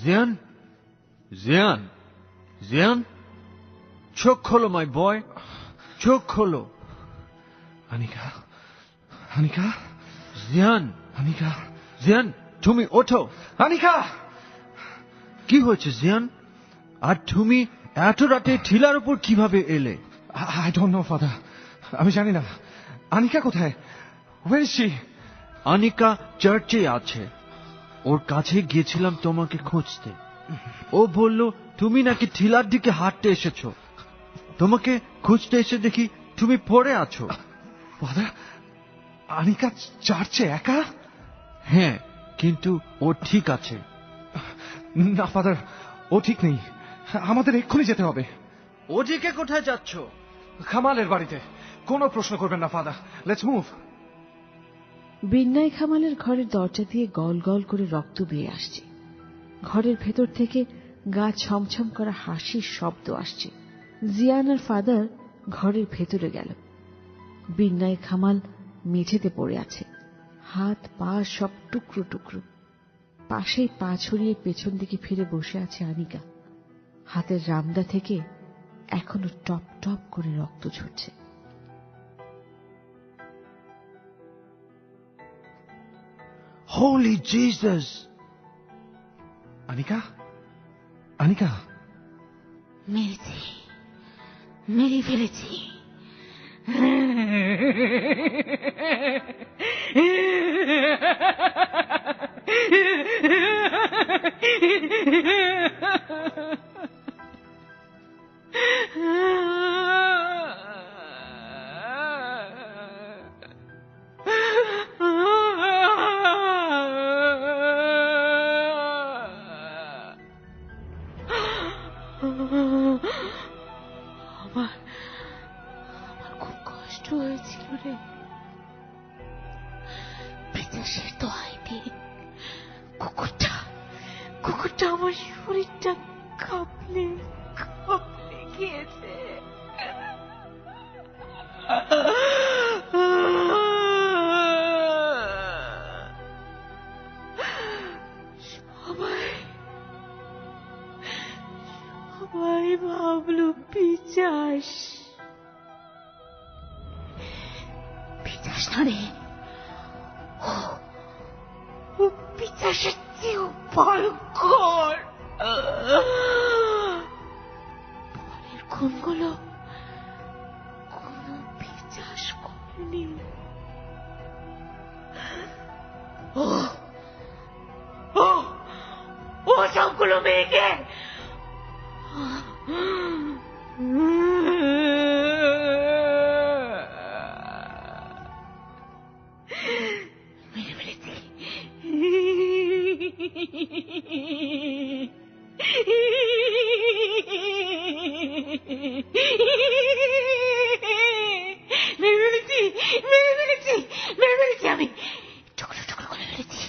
জিয়ান, জিয়ান, জিয়ান, চোখ খোলো মাই বয়, চোখ খোলো।
আনিকা, আনিকা,
জিয়ান,
আনিকা,
জিয়ান, তুমি ওঠো।
আনিকা।
কি হয়েছে জিয়ান? আর তুমি এত রাতে ঠিলার উপর কিভাবে এলে?
I don't know, father. আমি জানি না। আনিকা কোথায়? Where is she?
আনিকা চার্চে আছে, ওর কাছে গিয়েছিলাম তোমাকে খুঁজতে। ও বলল তুমি নাকি ঠিলার দিকে হাঁটতে এসেছো। তোমাকে খুঁজতে এসে দেখি তুমি পড়ে আছো।
Father, আনিকা চার্চে একা?
হ্যাঁ, কিন্তু ও ঠিক আছে।
না ফাদার, ও ঠিক নেই। আমাদের এক্ষুনি যেতে হবে।
ওদিকে কোথায় যাচ্ছ?
খামালের বাড়িতে। কোনো প্রশ্ন করবেন না ফাদার, লেটস মুভ।
বিন্নাই খামালের ঘরের দরজা দিয়ে গল গল করে রক্ত বেয়ে আসছে। ঘরের ভেতর থেকে গা ছমছম করা হাসির শব্দ আসছে। জিয়ান আর ফাদার ঘরের ভেতরে গেল। বিন্নাই খামাল মেঝেতে পড়ে আছে, হাত পা সব টুকরো টুকরো। পাশেই পা ছড়িয়ে পেছন দিকে ফিরে বসে আছে আনিকা। হাতের রামদা থেকে এখনো টপ টপ করে রক্ত ঝরছে।
হোলি জিসাস!
আনিকা, আনিকা।
মেরেছি, মেরে ফেলেছি। আমার খুব কষ্ট হয়েছিল রে। পিতাসের দোহাইতে কুকুরটা আমার শরীরটা কাঁপলে গিয়েছে। সবাই ভাবলো পিচাস না রে, ও পিচাসের চেয়েও ভয়ঙ্কর। পরের খুনগুলো কোনো পিচাস করেনি। ও সবগুলো মেয়েকে মেরে ফেলেছি। আমি টুকরো টুকরো করে ফেলেছি।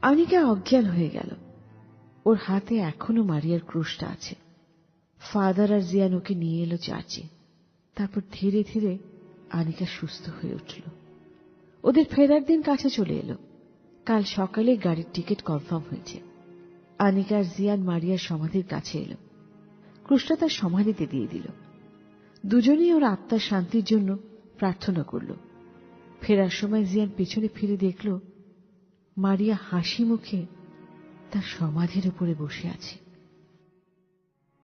আনিকা অজ্ঞান হয়ে গেল। ওর হাতে এখনো মারিয়ার ক্রুশটা আছে। ফাদার আর জিয়ান ওকে নিয়ে এলো চার্চে। তারপর ধীরে ধীরে আনিকা সুস্থ হয়ে উঠল। ওদের ফেরার দিন কাছে চলে এলো। কাল সকালে গাড়ির টিকিট কনফার্ম হয়েছে। আনিকা আর জিয়ান মারিয়ার সমাধির কাছে এলো। কৃষ্ণা তার সমাধিতে দিয়ে দিল। দুজনেই ওর আত্মার শান্তির জন্য প্রার্থনা করল। ফেরার সময় জিয়ান পেছনে ফিরে দেখল মারিয়া হাসি মুখে তার সমাধির উপরে বসে আছে।